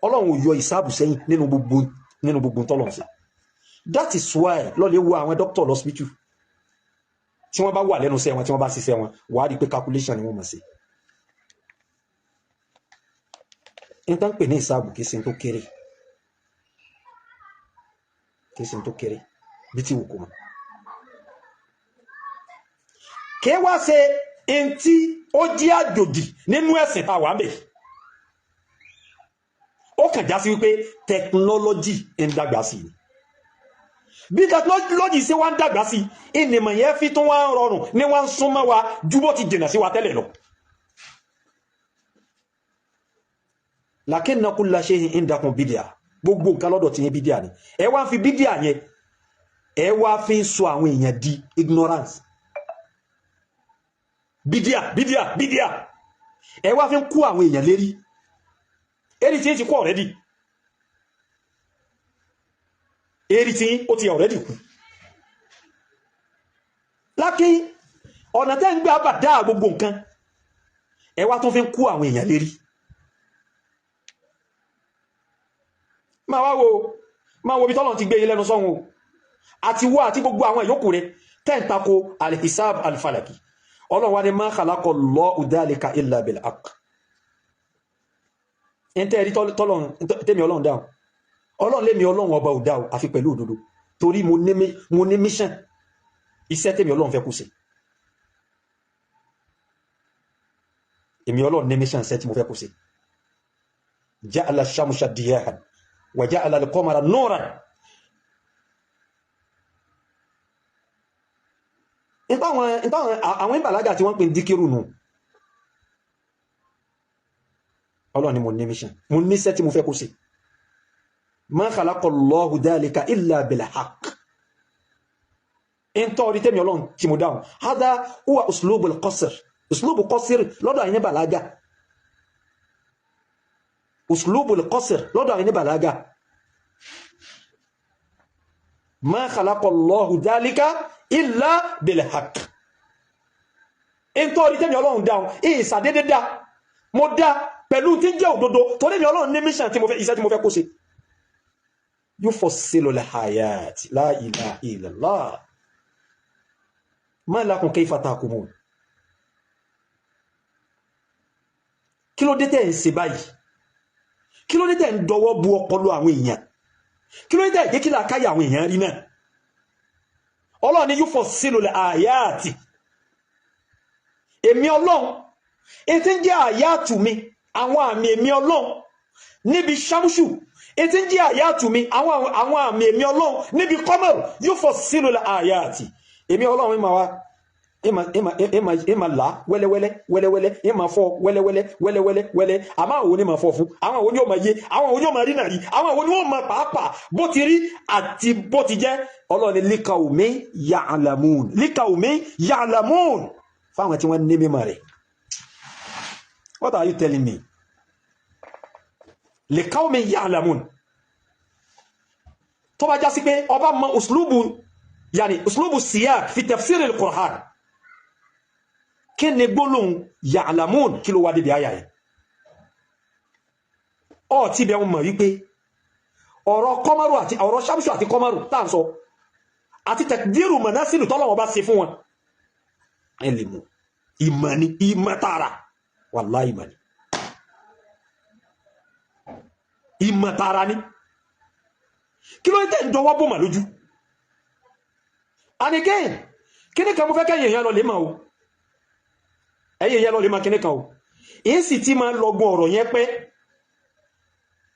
Ọlọ́run ò yọ ìsáàbù sẹ́yìn nínú gbogbo tọ́lọ̀ ń ṣe that is why lọ́lẹ̀ wo àwọn doctor hospital tí wọ́n bá wà lẹ́nu iṣẹ́ wọn tí wọ́n bá ṣiṣẹ́ wọn wà á rí pé calculation ni wọ́n mọ̀ sí in tán pè ní ìsáàbù kìí ṣe tó kéré bí tí wù kó mọ̀ kí wá ṣe in tí ó jí àjòjì nínú ẹ̀sìn tá wà ń bẹ̀ ó kàn já sí wípé technology ń dàgbà sí bí technology ṣe wá ń dàgbà sí ìnìmọ̀ yẹn fi tún wá ń rọrùn ní wá ń súnmọ́ wa ju bó ti jìnà sí wa tẹ́lẹ̀ lọ lakinna kulla shay'in indakum bid'a gbogbo nǹkan lọ́dọ̀ tí yẹn bídíà ni ẹ wá fi bídíà yẹn ẹ wá fi ń sọ àwọn èèyàn di ignorance bídíà ẹ wá fi ń kú àwọn èèyàn lérí èrí tí ti kú already èrí tí ó ti already kú lákí ọ̀nà tẹ́ ń gbé àbàdá gbogbo nǹkan ẹ wá tún fi ń kú àwọn èèyàn lérí máa wo bí tọ́lọ̀ ti gbé yí lẹ́nu sọ́hun àti wọ́ àti gbogbo àwọn ìyókù rẹ̀ tẹ́ǹtako al-hisab al-falaki Ọlọ́run wá ní ma khalaqa Allahu dhalika illa bil haqq in tẹ́ẹ̀rí tẹ́mi Ọlọ́run dáhùn Ọlọ́run lémi Ọlọ́run ọba ò dáhùn àfi pẹ̀lú òdodo torí mo ní mission iṣẹ́ tẹ́mi Ọlọ́run fẹ́ kú sí èmi Ọlọ́run ní mission iṣẹ́ tí mo fẹ́ kú sí ja'ala ash-shamsa diyahan وجعل القمر نورا àwọn ìbàlágà tí wọ́n pè ní díkírù nù Ọlọ́run ni mo ní mission mo ní iṣẹ́ tí mo fẹ́ kó sí ma khalaqa Allahu dhalika illa bil haqq in tó rí tẹ́mi Ọlọ́run tí mo dáhùn hadha huwa uslubul qasr lọ́dọ̀ àyíní bàlágà uslubul qasr lọ́dọ̀ àwọn bàlágà ma khalaqa Allahu dhalika illa bil haqq in tó rí tẹ́mi Ọlọ́run dáhùn ìsàdédé dá mo dá pẹ̀lú tí jẹ́ òdodo tó lé mi Ọlọ́run ní mission tí mo fẹ́ iṣẹ́ tí mo fẹ́ kó ṣe yufassilu al-ayat la ilaha illallah ma lakum kayfa tahkumun kí ló dé tẹ́ ń ṣe báyìí kí ló dé tẹ́ ń dọwọ́ bu ọpọlọ àwọn èèyàn kí ló dé tẹ́ jẹ́ kí làákàyè àwọn èèyàn rí náà Ọlọ́run ni yufassilu al-ayati èmi Ọlọ́run ètí ń jẹ́ àyàtù mi àwọn àmì èmi Ọlọ́run níbi shamsu etí ń jẹ́ àyàtù mi àwọn àmì èmi ọlọ́run níbi kọ́mọ̀rù yóò fọ́ sínú àyàtì èmi ọlọ́run ìmọ̀ wa ìmọ̀ là wẹ́lẹ́wẹ́lẹ́ ìmọ̀ fọ́ wẹ́lẹ́wẹ́lẹ́ àmọ́ àwọn onímọ̀ fọ́ fún àwọn òní ò máa yé àwọn òní ò máa rí náà rí àwọn òní ò máa pàápàá bó ti rí àti bó ti jẹ́ ọlọ́run líkàùmí ya'lamun fáwọn tí wọ́n ní mímọ̀ rẹ̀. What are you telling me? Liqawmin ya'lamun. Tó bá já sí pé ọba mọ uslubu siyaq fi tafsir al-Qur'an. Kí ni gbólóhùn ya'lamun kí ló wá débi àyà yìí? Ó ti bẹ̀ wọ́n mọ̀ wípé ọ̀rọ̀ kọ́mọ́rù àti ọ̀rọ̀ shamsu àti kọ́mọ́rù tá ń sọ àti takdiru manasilu tọ́lọ́wọ́ bá ṣe fún wọn. Ilmu ìmọ̀ni ìmọ̀tara wallahi ìmọ̀ni ìmọ̀tara ni kí ló tẹ́ ń dọwọ́ bò mà lójú. And again kí ní kan mo fẹ́ kẹ́yìn èèyàn lọ lè máa o ẹ̀yìn èèyàn lọ lè máa kí ní kan o èyí sì ti máa lọ́gbọ́n ọ̀rọ̀ yẹn pẹ́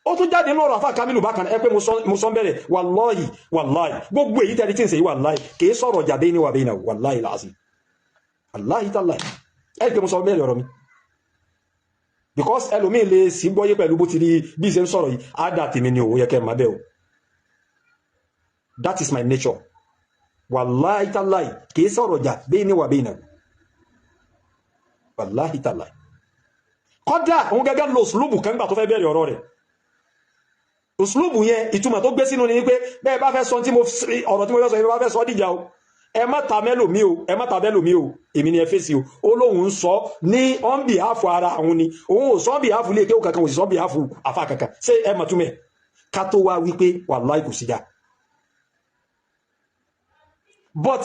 ó tún jáde ní ọ̀rọ̀ àfáà Kamilu bákan ẹ pé mo sọ bẹ̀rẹ̀ wallahi gbogbo èyí tẹ́lẹ̀ tí ń ṣe wallahi kìí sọ̀rọ̀ jáde ní wà bẹ́ẹ̀ wallahi láàzí wallahi tallahi ẹ pé mo sọ bẹ̀rẹ̀ ọ̀rọ̀ mi because ẹlòmíì lè sí gbọ́yé pẹ̀lú bó ti rí bí ṣe ń sọ̀rọ̀ yìí ádá tèmi ni ò yẹ kẹ́ máa bẹ́ o. That is my nature wallahi tallahi kìí sọ̀rọ̀ jà bẹ́ẹ̀ ni wà bẹ́ẹ̀ náà wallahi tallahi kọ́dà òun gẹ́gẹ́ lo òsùlùbù kan gbà tó fẹ́ bẹ̀rẹ̀ ọ̀rọ̀ rẹ̀ òsùlùbù yẹn ìtumọ̀ tó gbé sínú ni pé bẹ́ẹ̀ bá fẹ́ sọ ọ̀rọ̀ tí mo fẹ́ sọ yẹn bá fẹ́ sọ dìjà o ẹ má ta mẹ́lòmí o èmi ni ẹ fèsì o olóhùn ń sọ ní on behalf ara àwọn ni òun ò sọ on behalf lè kéwò kankan ò sì sọ on behalf àfa kankan ṣé ẹ mọ̀ túmẹ̀ ká tó wá wípé wallahi kò sí dá. But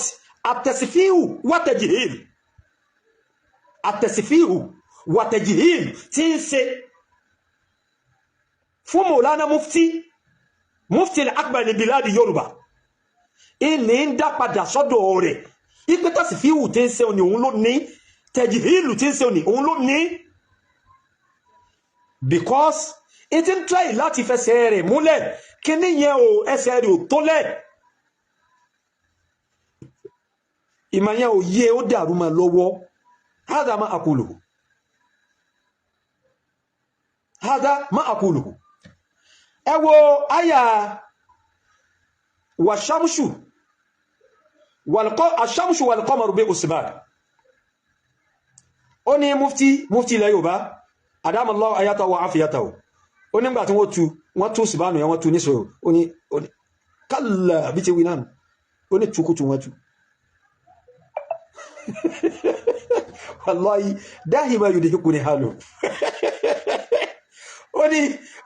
àtẹ̀sífíhù wàtẹ̀jìhìl tí ń ṣe fún Maulana mufti al-akbar ní biladi Yorùbá ìní ń dá padà sọ́dọ̀ rẹ̀ ipé tẹ̀sífíhù tí ń ṣe òní òun ló ní tẹ̀jìhìlù tí ń ṣe òní òun ló ní because it ń try láti fẹsẹ̀ rẹ̀ múlẹ̀ kí ní yẹn o ẹsẹ̀ rẹ̀ ò tó lẹ̀ ìmọ̀yàn ò yé ó dàrú ma lọ́wọ́ hádà má àkùlùhù ẹ wo àyà wàṣámṣù wal-qamaru bí usman ó ní mufti ilẹ̀ Yorùbá adamallahu ayatahu wa afiyatahu ó nígbà tí wọ́n tú síbánu yẹn wọ́n tú níṣòro ó ní kálà bí ti wí náà ó ní tukutu wọ́n tú wallahi dahima yudhikuni halu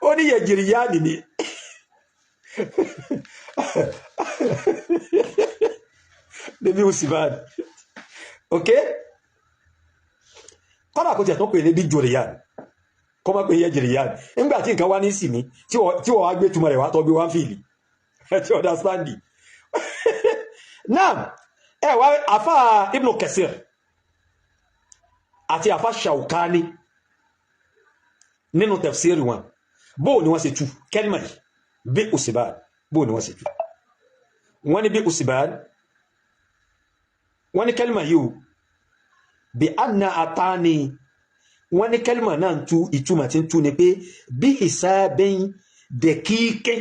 ó ní yajriyani ni níbi usman ok kọ́nà kò tẹ̀ tó pè ní bí jòrìyàn kọ́ mọ́ pé yajriyani nígbà tí nǹkan wá ní ìsinmi tí wọ́n wá gbé túmọ̀ rẹ̀ wá tọ́ bí wọ́n fìlì ti understand náà ẹ wá àfá Ibn Kathir àti àfá Shawkani nínú tafsiri wọn bóò ni wọ́n ṣe tú kẹ́lìmà yìí bí usman bóò ni wọ́n ṣe tú wọ́n ní bí usman wọ́n ní kẹ́lìmà yìí bí anna atani wọ́n ní kẹ́lìmà náà tú ìtumọ̀ tí ń tú ni pé bí hisabin dẹ̀kíkẹ́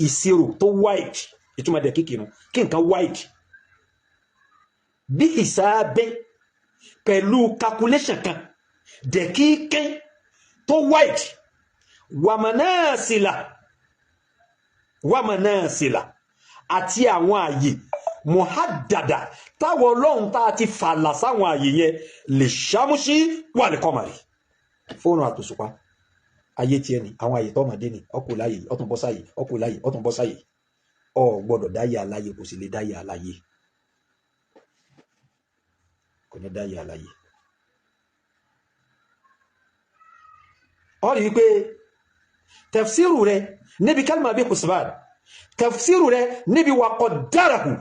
ìṣirò tó wide ìtumọ̀ dẹ̀kíkẹ́ nù kí nǹkan wide bí hisabin pẹ̀lú calculation kan dẹ̀kíkẹ́ tó wide wàmánásílà àti àwọn àyè muhaddada táwọn ọlọ́run tá a ti fàlà sáwọn àyè yẹn lè ṣàmúṣí wà ní kọmàrí fóònù àtòṣùpá ayé tí ẹni àwọn àyè tọ́mọdé ni ọkù láyè ọtún bọ́sáyè ọkù láyè ọtún bọ́sáyè ọ gbọ́dọ̀ dáyé aláyè kò sì lè dáyé aláyè kò ní dáyé aláyè ọ rí wípé tafsiru rẹ níbi kalma bí usman tafsiru rẹ níbi waqaddarahu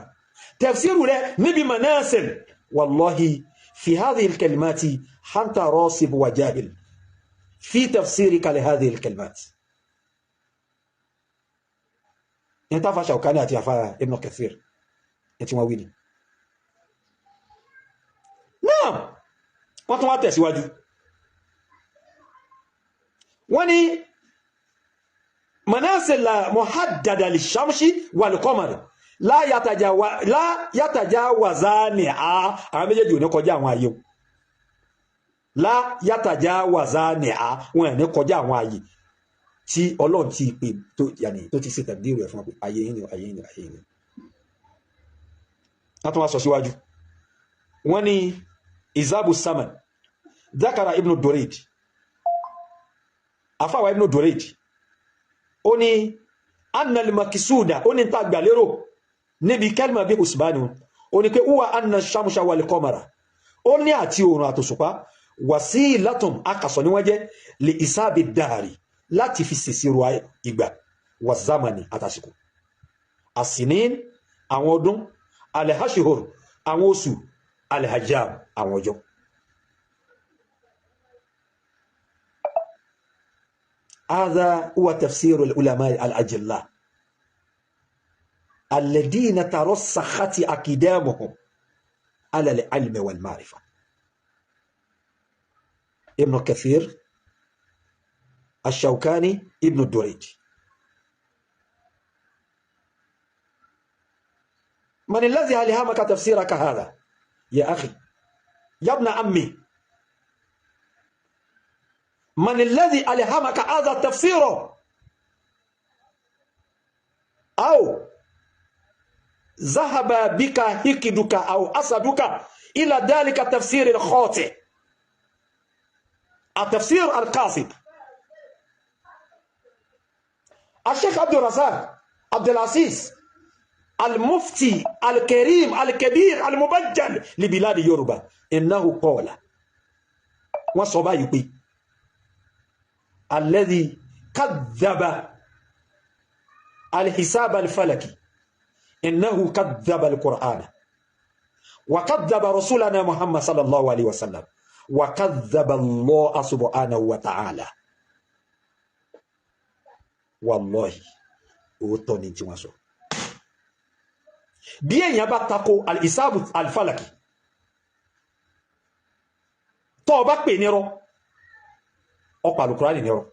tafsiru rẹ níbi manasil wallahi fi hadhihi alkalimati hanta rasib wa jahil في تفسيرك لهذه الكلمات انت فاشا وكانت يا فا ابن كثير انت مويني نعم wọ́n tún wá tẹ̀síwájú wọ́n ní manasila muhaddada lishamshi walqamari la yatajawazani àwọn méjèèjì ò ní kọjá àwọn ayé la yatajawazani wọn ní kọjá àwọn ayé tí Ọlọ́run ti pè tó ti ṣe tàbídìrú ẹ̀ fún pé ayé yìí ni ayé yìí ni ayé yìí ni wọ́n tún wá sọ síwájú wọ́n ní izabu saman ذكر ابن الدريد أفاوى ابن الدريد أني أن المكسودة أني تقبل ليرو نبي كلمة بأسبانه أني هو أن الشمس والقمر أني أتيون أتسوكا وسيلة أكسوني وجه لإساب الدهر لا تفسير إبا والزمن أتسوكو السنين أودون الهشهر أوسو الهجام أوجو هذا هو تفسير العلماء الأجلاء الذين ترسخت أقدامهم على العلم والمعرفة ابن كثير الشوكاني ابن الدريد من الذي ألهمك تفسيرك هذا يا أخي يا ابن عمي من الذي ألهمك هذا التفسير أو ذهب بك حقدك أو أسدك إلى ذلك التفسير الخاطئ التفسير القاصد الشيخ عبد الرزاق عبد العزيز المفتي الكريم الكبير المبجل لبلاد يوروبا إنه قال وصبا يقول الذي كذب الحساب الفلكي إنه كذب القرآن وكذب رسولنا محمد صلى الله عليه وسلم وكذب الله سبحانه وتعالى والله òótọ́ tí wọ́n sọ bí èyàn bá tako al-hisabu al-falaki tó bá pè nírọ́ ọ̀pọ̀ al-Qur'ani nírọ́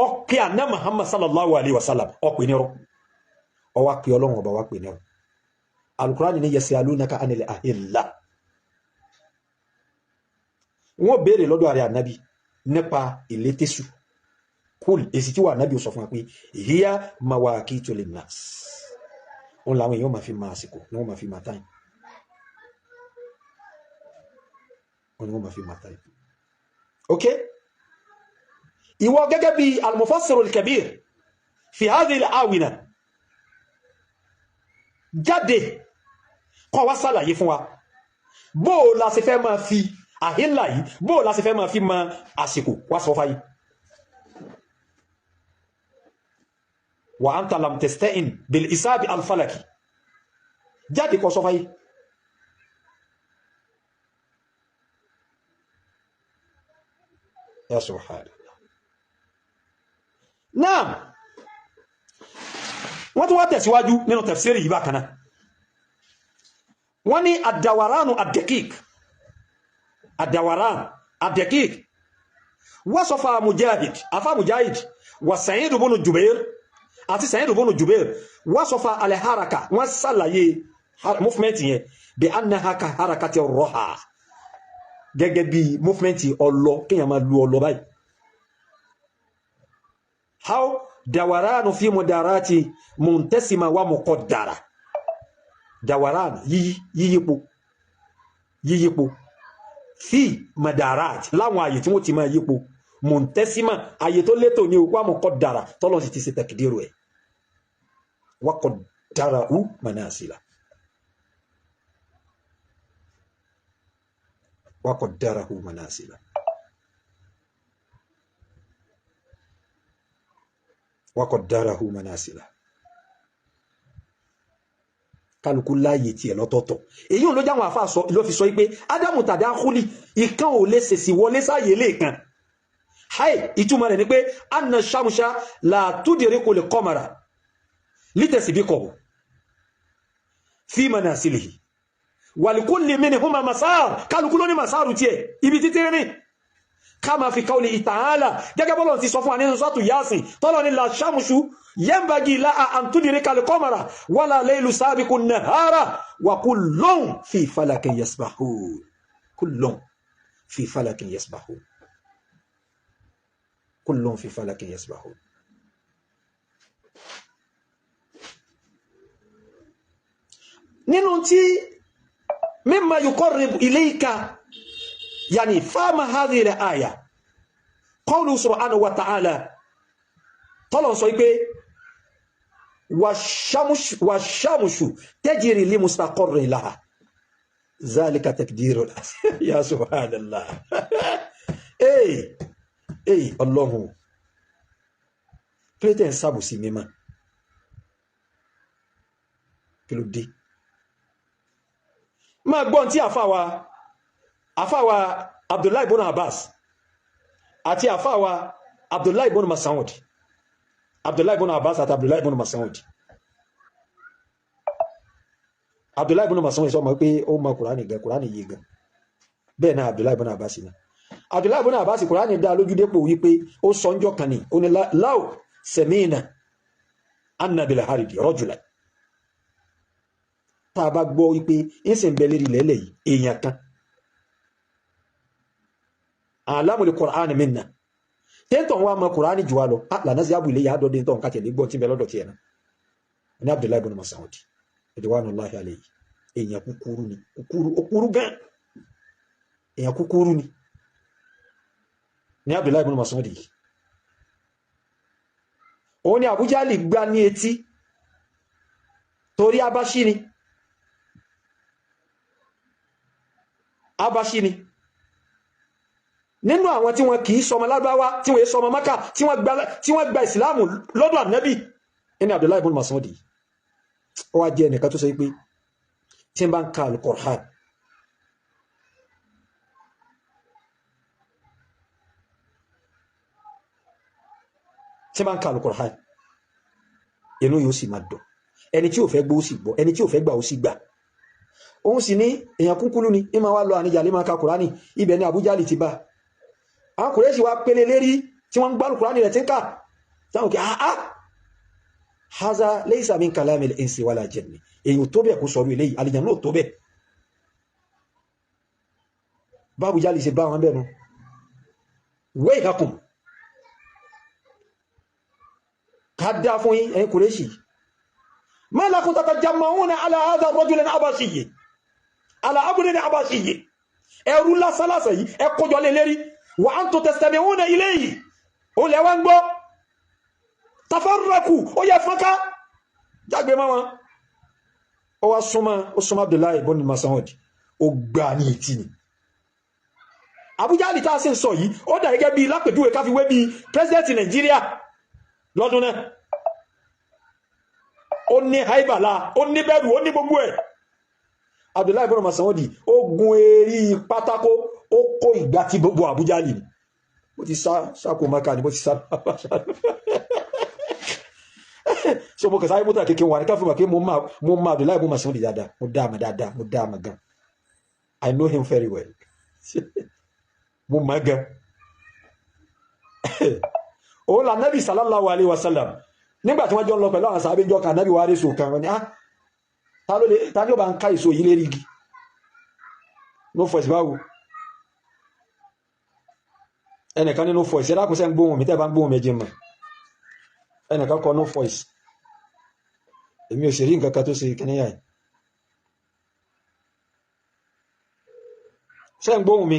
ọ̀pẹ́ àná Muhammad sallallahu alaihi wasallam ọ̀pẹ́ nírọ́ ọwá pè Ọlọ́run ọba wá pè nírọ́ al-Qur'ani ní yasalunaka anil ahilla wọ́n béèrè lọ́dọ̀ àrẹ ànábì nípa ìlétésù kúl èsì tí wà nábì ó sọ fún wa pé hiya mawaqitu linnas òun làwọn èèyàn máa fi máa àsìkò ni wọ́n máa fi máa táyì òun ni wọ́n máa fi máa táyì ok ìwọ gẹ́gẹ́ bí al-mufassir al-kabir fi hadhihi al-awina jáde kó wá ṣàlàyé fún wa bó la ṣe fẹ́ máa fi àhílà yìí bó la ṣe fẹ́ máa fi máa àsìkò wá sọ fáyé وأنت لم تستئن بالإساب الفلكي جادي كو صفاي يا سبحان الله نعم wọ́n tún wá tẹ̀síwájú nínú tafsiri yìí bákan náà wọ́n ní ad-dawran ad-daqiq ad-dawran ad-daqiq wasafa Mujahid afa Mujahid wa Sa'id ibn Jubair àti Sa'id ibn Jubair wasafa al-haraka wọ́n ṣàlàyé movement yẹn bí annaha ka harakati ar-ruha gẹ́gẹ́ bí movement ọlọ kéèyàn máa lu ọlọ báyìí how dawaranu fi mudarati muntasima wa muqaddara dawaran yíyípo fi madarat láwọn àyè tí wọ́n ti máa yípo muntasima àyè tó létò ní wa muqaddara tọ́lọ́ sì ti ṣe takdiru ẹ̀ wa qaddarahu manasila wa qaddarahu manasila wa qaddarahu manasila kálukú láàyè tiẹ̀ lọ́tọ̀ọ̀tọ̀ èyí ló jáwọn àfa sọ ló fi sọ pé ádámù tàdákúlì ìkan ò lè ṣèṣì wọlé sáàyè lẹ́ẹ̀kan háì ìtumọ̀ rẹ̀ ni pé anna ṣàmùṣà làtúndìrí kò lè kọ́mara lítẹ̀sí bí kọ̀ fi manasilihi wàlíkúlì minhuma masar kálukú ló ní masaru tiẹ̀ ibi títí rìn kama fi qawli ta'ala gẹ́gẹ́ bọ́lọ̀ ti sọ fún wa nínú suratu Yasin tọ́lọ̀ ní la shamsu yanbaghi laha an tudrika al-qamara wala laylu sabiqu an-nahara wa kullun fi falakin yasbahun kullun fi falakin yasbahun kullun fi falakin yasbahun nínú tí mimma yuqarrib ilayka يعني فهم هذه الآية قوله سبحانه وتعالى طلع صيبه والشمس تجري لمستقر لها ذلك تقدير يا سبحان الله اي الله كلتين سابو سي ميما كلو دي ما gbọ́n tí àfáwà Abdullahi ibn Abbas àti àfáwà Abdullahi ibn Mas'ud Abdullahi ibn Abbas àti Abdullahi ibn Mas'ud Abdullahi ibn Mas'ud sọ mọ̀ pé ó mọ̀ Kùránì yìí gan bẹ́ẹ̀ náà Abdullahi ibn Abbas ni Abdullahi ibn Abbas Kùránì dá lójú dépò wípé ó sọ ńjọ́ kan ní ó ní láò sẹ̀mínà annabil haridi rọ́jùlá tá a bá gbọ́ wípé ìsìn bẹ̀lẹ̀ rí lẹ́lẹ̀ yìí èèyàn kan alamul Qur'an minna tẹ́ntọ̀ wá mọ̀ Kùránì jù wá lọ lànà sí àbúlé yà dọ́dẹ́ tọ́ nǹkan tẹ̀lé gbọ́n tí bẹ lọ́dọ̀ tí ẹ̀nà ní Abdullahi ibn Mas'ud ridwanullahi alayhi èèyàn kúkúrú ni kúkúrú gan èèyàn kúkúrú ni ní Abdullahi ibn Mas'ud yìí òun ni Abu Jali gbá ní etí torí Abashi ni nínú àwọn tí wọ́n kìí sọmọ Lárúbáwá tí wọ́n sọmọ Mákà tí wọ́n gba ìsìláàmù lọ́dọ̀ Ànábì ní Abdullahi ibn Mas'ud ó wá jẹ́ ẹnìkan tó sọ pé tí n bá ń ka al-Qur'an inú yóò sì máa dùn ẹni tí ò fẹ́ gbọ́ ó sì gbọ́ ẹni tí ò fẹ́ gbà ó sì gbà òun sì ní èèyàn kúkúrú ni ìmọ̀ wá lọ àníjà lè máa ka Kùránì ibẹ̀ ni Abu Jali ti bá àwọn Kùrẹ́ṣì wá pélé lérí tí wọ́n ń gbárù Kùránì rẹ̀ tí ń ká táwọn kí haza laysa min kalamil insi wala jinni èyí tó bẹ̀ kó sọ̀rọ̀ eléyìí àlìjàn náà tó bẹ̀ bá Abu Jali ṣe bá wọn bẹ̀rù wayhakum ká dá fún yín ẹ̀yin Kùrẹ́ṣì ma lakum tatajammauna ala hadha ar-rajul al-abasiyyi ala abdin abasiyyi ẹrú lásálásà yìí ẹ kójọ lé lérí wa antum tastami'una ilayhi ó lẹ wá ń gbọ́ tafarraku ó yẹ fọ́nká jágbe mọ́ wọn ó wá súnmọ́ Abdullahi ibn Mas'ud ó gbà ní etí ni Abu Jali tá a sì ń sọ yìí ó dà gẹ́gẹ́ bí lápèjúwe ká fi wé bí president Nàìjíríà lọ́dún náà ó ní haibala ó ní bẹ̀rù ó ní gbogbo ẹ̀ Abdullahi ibn Mas'ud ó gun èrí pátákó ó kó ìgbà tí gbogbo Abu Jali ni mo ti sákò Mákà ni mo ti sá so mo kẹsàáyé mọ́tò kékeré wà ní káfíwà kí mo máa Abdullahi ibn Mas'ud dáadáa mo dá àmà gan I know him very well mo máa gan ó là Nabi sallallahu alaihi wasallam nígbàtí wọ́n jọ ń lọ pẹ̀lú àwọn sàábé jọ kan Nabi wá rí so kan wọ́n ni ta ní ó bá ń ká èso yìí lérí igi no voice báwo ẹnìkan ní no voice ẹ̀dá kùsẹ́ ń gbóhùn mi tẹ́ bá ń gbóhùn méjì mọ̀ ẹnìkan kọ no voice èmi ò sì rí nǹkan kan tó ṣe kìnìyà yìí ṣé ń gbóhùn mi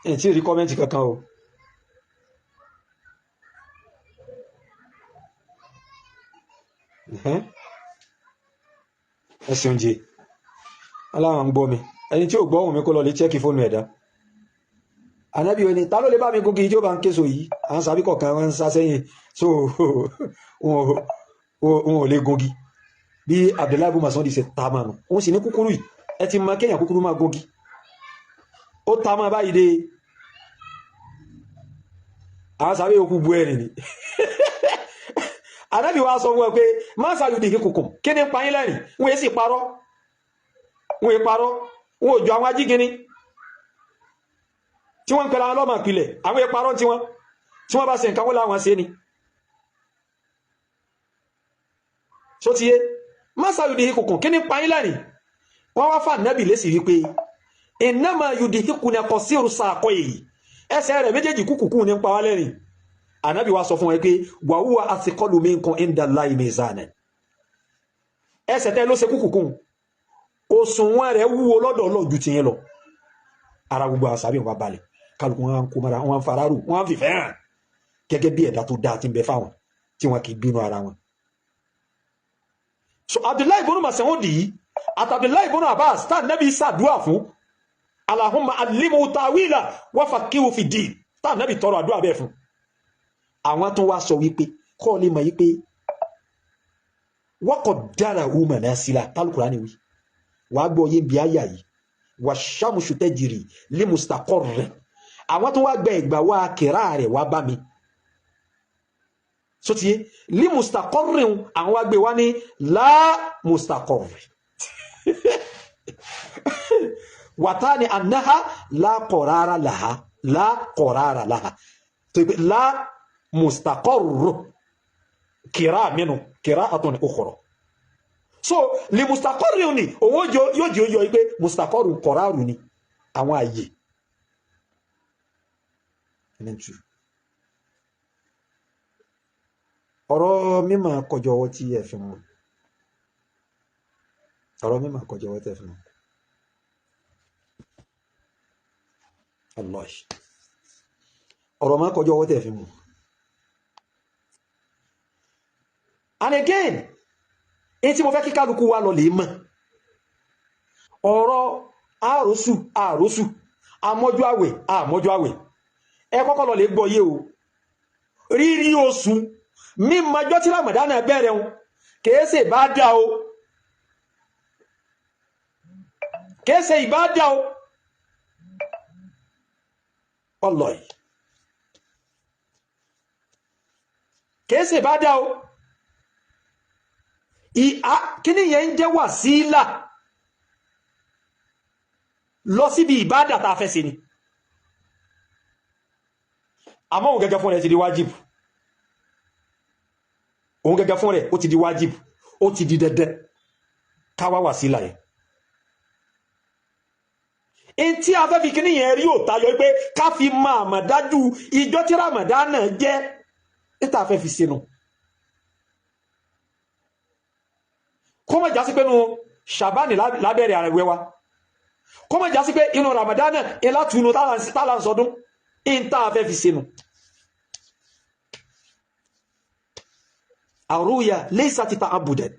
ẹ̀ tí rí kọ́mẹ́ntì kankan o ẹ̀sìn oúnjẹ aláwọn ń gbọ́ mi ẹni tí ò gbọ́ ohùn mi kó lọ lè chẹ́kì fóònù ẹ̀dá Ànábì ó ní ta ló lè bá mi gungi tí ó bá ń késo yìí àwọn sàbí kọ̀ọ̀kan wọn ń sá sẹ́yìn so wọn ò lè gungi bí Abdullahi ibn Mas'ud ṣe ta mọ́ nù òun sì ní kúkúrú yìí ẹ ti mọ kéèyàn kúkúrú máa gungi ó ta mọ́ báyìí dé àwọn sàbí òkú bu ẹ̀rìn ni Ànábì wa sọ fún ẹ pé má sàyùdì kíkùkùn kí ni pa yín lẹ́rìn wọn èsì parọ́ wọn ò jọ àwọn ajígini tí wọ́n ń pẹ̀lú àwọn ọlọ́mọ ìpìlẹ̀ àwọn ìparọ́ tí wọ́n bá ṣe nǹkan wọ́n láwọn ṣe ni so ti yé masa yudihikukum kí ní pàyín lẹ́rìn wọ́n wá fà nẹ́bì lésì wípé innama yudihikuna qasiru saqayhi ẹsẹ̀ rẹ̀ méjèèjì kúkùkù ní pa wá lẹ́rìn Ànábì wá sọ fún ẹ pé wa huwa athqalu minkum inda Allahi mizanan ẹsẹ̀ tẹ́ ló ṣe kúkùkù òṣùwọ̀n rẹ̀ wúwo lọ́dọ̀ Ọlọ́run ju tiyín lọ ara gbogbo àṣàbí wọn balẹ̀ kálukú wọn kó mara wọn fararu wọn fìfẹ́ hàn gẹ́gẹ́ bí ẹ̀dá tó dáa tí ń bẹ fáwọn tí wọn kì í bínú ara wọn. So Abdullahi ibn Mas'ud yìí àti Abdullahi ibn Abbas tá nẹ́bí sàdúà fún Allahumma allimhu ta'wila wa faqihu fi din tá nẹ́bí tọrọ àdúrà bẹ́ẹ̀ fún àwọn tó wá sọ wípé kọ́ ọ lè mọ̀ wípé wa qaddarahu manasila tálùkùrá ni wí wàá gbọ́ yé bí àyà yìí wàṣàmùsù tẹ́jìrì lé mustaqarr àwọn tó wá gbẹ ìgbà wá kẹrà rẹ̀ wá bá mi so tiye lé mustaqarr àwọn wá gbé wá ní lá mustaqarr wàtá ni annaha lá qarara laha tó yẹ lá mustaqarr kẹrà mẹ́nu kẹrà àtọ̀ ní ukhra so li mustaqarr ni owó yóò jẹ́ oyọ́ pé mustaqarr kọ̀ráàrù ni àwọn àyè ọ̀rọ̀ mímọ̀ kọjọ ọwọ́ tí ẹ fi mú ọ̀rọ̀ mímọ̀ kọjọ ọwọ́ tí ẹ fi mú Allah ọ̀rọ̀ máa kọjọ ọwọ́ tí ẹ fi mú and again èyí tí mo fẹ́ kí kálukú wa lọ lè mọ̀ ọ̀rọ̀ àròsù àmọ́jú àwẹ̀ ẹ kọ́kọ́ lọ lè gbọ́ yé o rírí oṣù mímọjọ́ tí Ramadan bẹ̀rẹ̀ o kèése ìbádà o kèése ìbádà o wallahi kèése ìbádà o kíní yẹn ń jẹ́ wàsílà lọ síbi ìbádà tá a fẹ́ ṣe ni àmọ́ òun gẹ́gẹ́ fún rẹ̀ ti di wájìbù òun gẹ́gẹ́ fún rẹ̀ ó ti di wájìbù ó ti di dandan káwá wàsílà yẹn in tí a fẹ́ fi kíní yẹn rí ò tayọ pé ká fi máa mọ̀ dájú ìjọ tí Ramadan náà jẹ́ níta fẹ́ fi sínú kó mọ̀ jásí pé nù Ṣàbánì lábẹ́rẹ̀ ààrẹ wa kó mọ̀ jásí pé inú Ramadan náà ìlàtúnú tààlànsọdún ìntà afẹ́ fi sínú àrúyà laysat ta'abbudan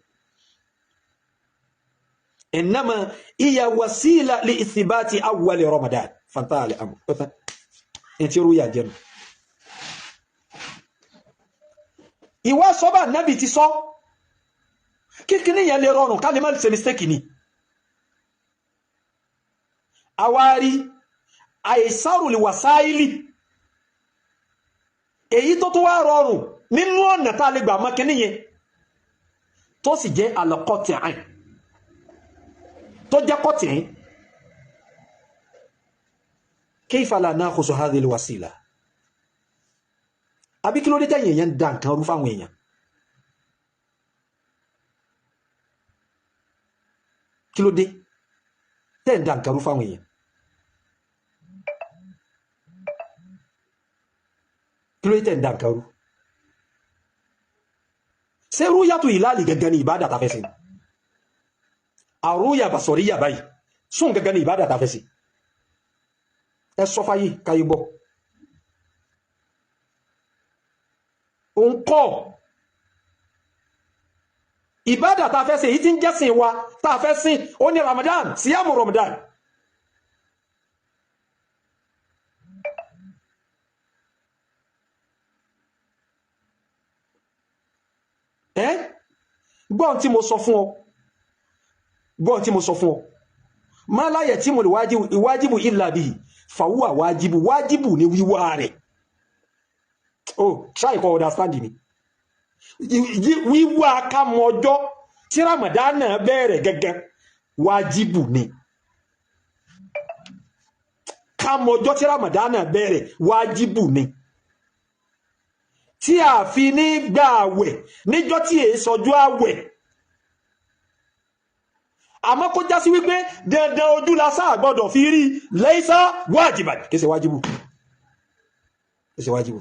innama hiya wasila li ithbati awwal Ramadan fantali amr ẹ̀tí rúyà jẹ́nu ìwá sọ́bà nábì ti sọ kíkíní yẹn lè rọrùn ká lè má ṣe mistake ni àwárí àìsàrùlì wàsáìlì èyí tó tó wá rọrùn nínú ọ̀nà tá a lè gbà mọ́ kíní yẹn tó sì jẹ́ àlọ́kọ́tì àìn tó jẹ́ kọ́tì àìn kayfa la nakhusu hadhihi alwasila àbí kí ló dé tẹ̀yìn èèyàn dá nǹkan rú fáwọn èèyàn kí ló dé tẹ́ ń dá nǹkan rú fáwọn èèyàn kí ló dé tẹ́ ń dá nǹkan rú ṣé rúyàtù ìlàlì gẹ́gẹ́ ní ìbádà tafẹ́ sí àrúyà basọ̀ríyà báyìí sún gẹ́gẹ́ ní ìbádà tafẹ́ sí ẹ sọ fáyé káyé gbọ́ òun kọ́ ìbádà tafẹ́ sí èyí tí ń jẹ́sìn wa tafẹ́ sí ó ní Ramadan síyàmù Ramadan gbọ́n tí mo sọ fún ọ gbọ́n tí mo sọ fún ọ ma la yatimu wajibu illa bihi fa huwa wajibu ni wíwá rẹ̀. Oh, try to understand me. Wíwá ká mọ ọjọ́ tí Ramadan bẹ̀rẹ̀ gẹ́gẹ́ wájibù ni. Ká mọ ọjọ́ tí Ramadan bẹ̀rẹ̀ wájibù ni. Tí a fi ní gba àwẹ̀ níjọ́ tí è sọjú àwẹ̀. Àmọ́ kó já sí wípé dandan ojú lásán gbọ́dọ̀ fi rí laysa wajiban. Kìí ṣe wájibù. Kìí ṣe wájibù.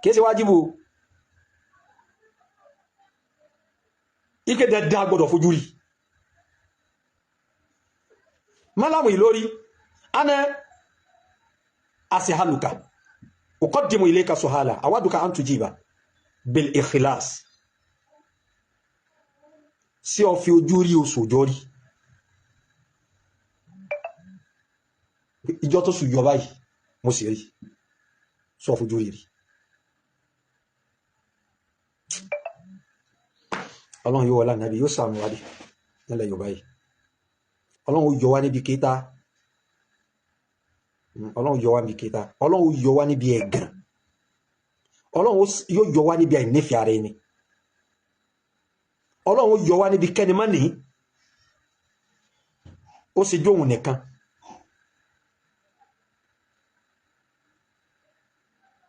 Kìí ṣe wájibù. Ike dandan gbọ́dọ̀ fojú rí. Malamu Ìlọrí, ana asihaluka. Uqaddimu ilayka suhala. Awaduka an tujiba bil ikhlas. Sí ọ fi ojú rí oṣù ọjọ́ rí. Ìjọ tó sùn yọ báyìí, mo sì rí. Sọ fojú rí rí. Ọlọ́run yóò wọlá nàbí yóò sàánú wádìí nílẹ̀ Yorùbá yìí. Ọlọ́run yọ wá níbi kéta. Ọlọ́run yọ wá níbi kéta. Ọlọ́run yọ wá níbi ẹ̀gàn. Ọlọ́run yóò yọ wá níbi àìnífẹ̀ẹ́ ara ẹni. Ọlọ́run yọ wá níbi kẹ́ni má ní. Ó sì jó òun nìkan.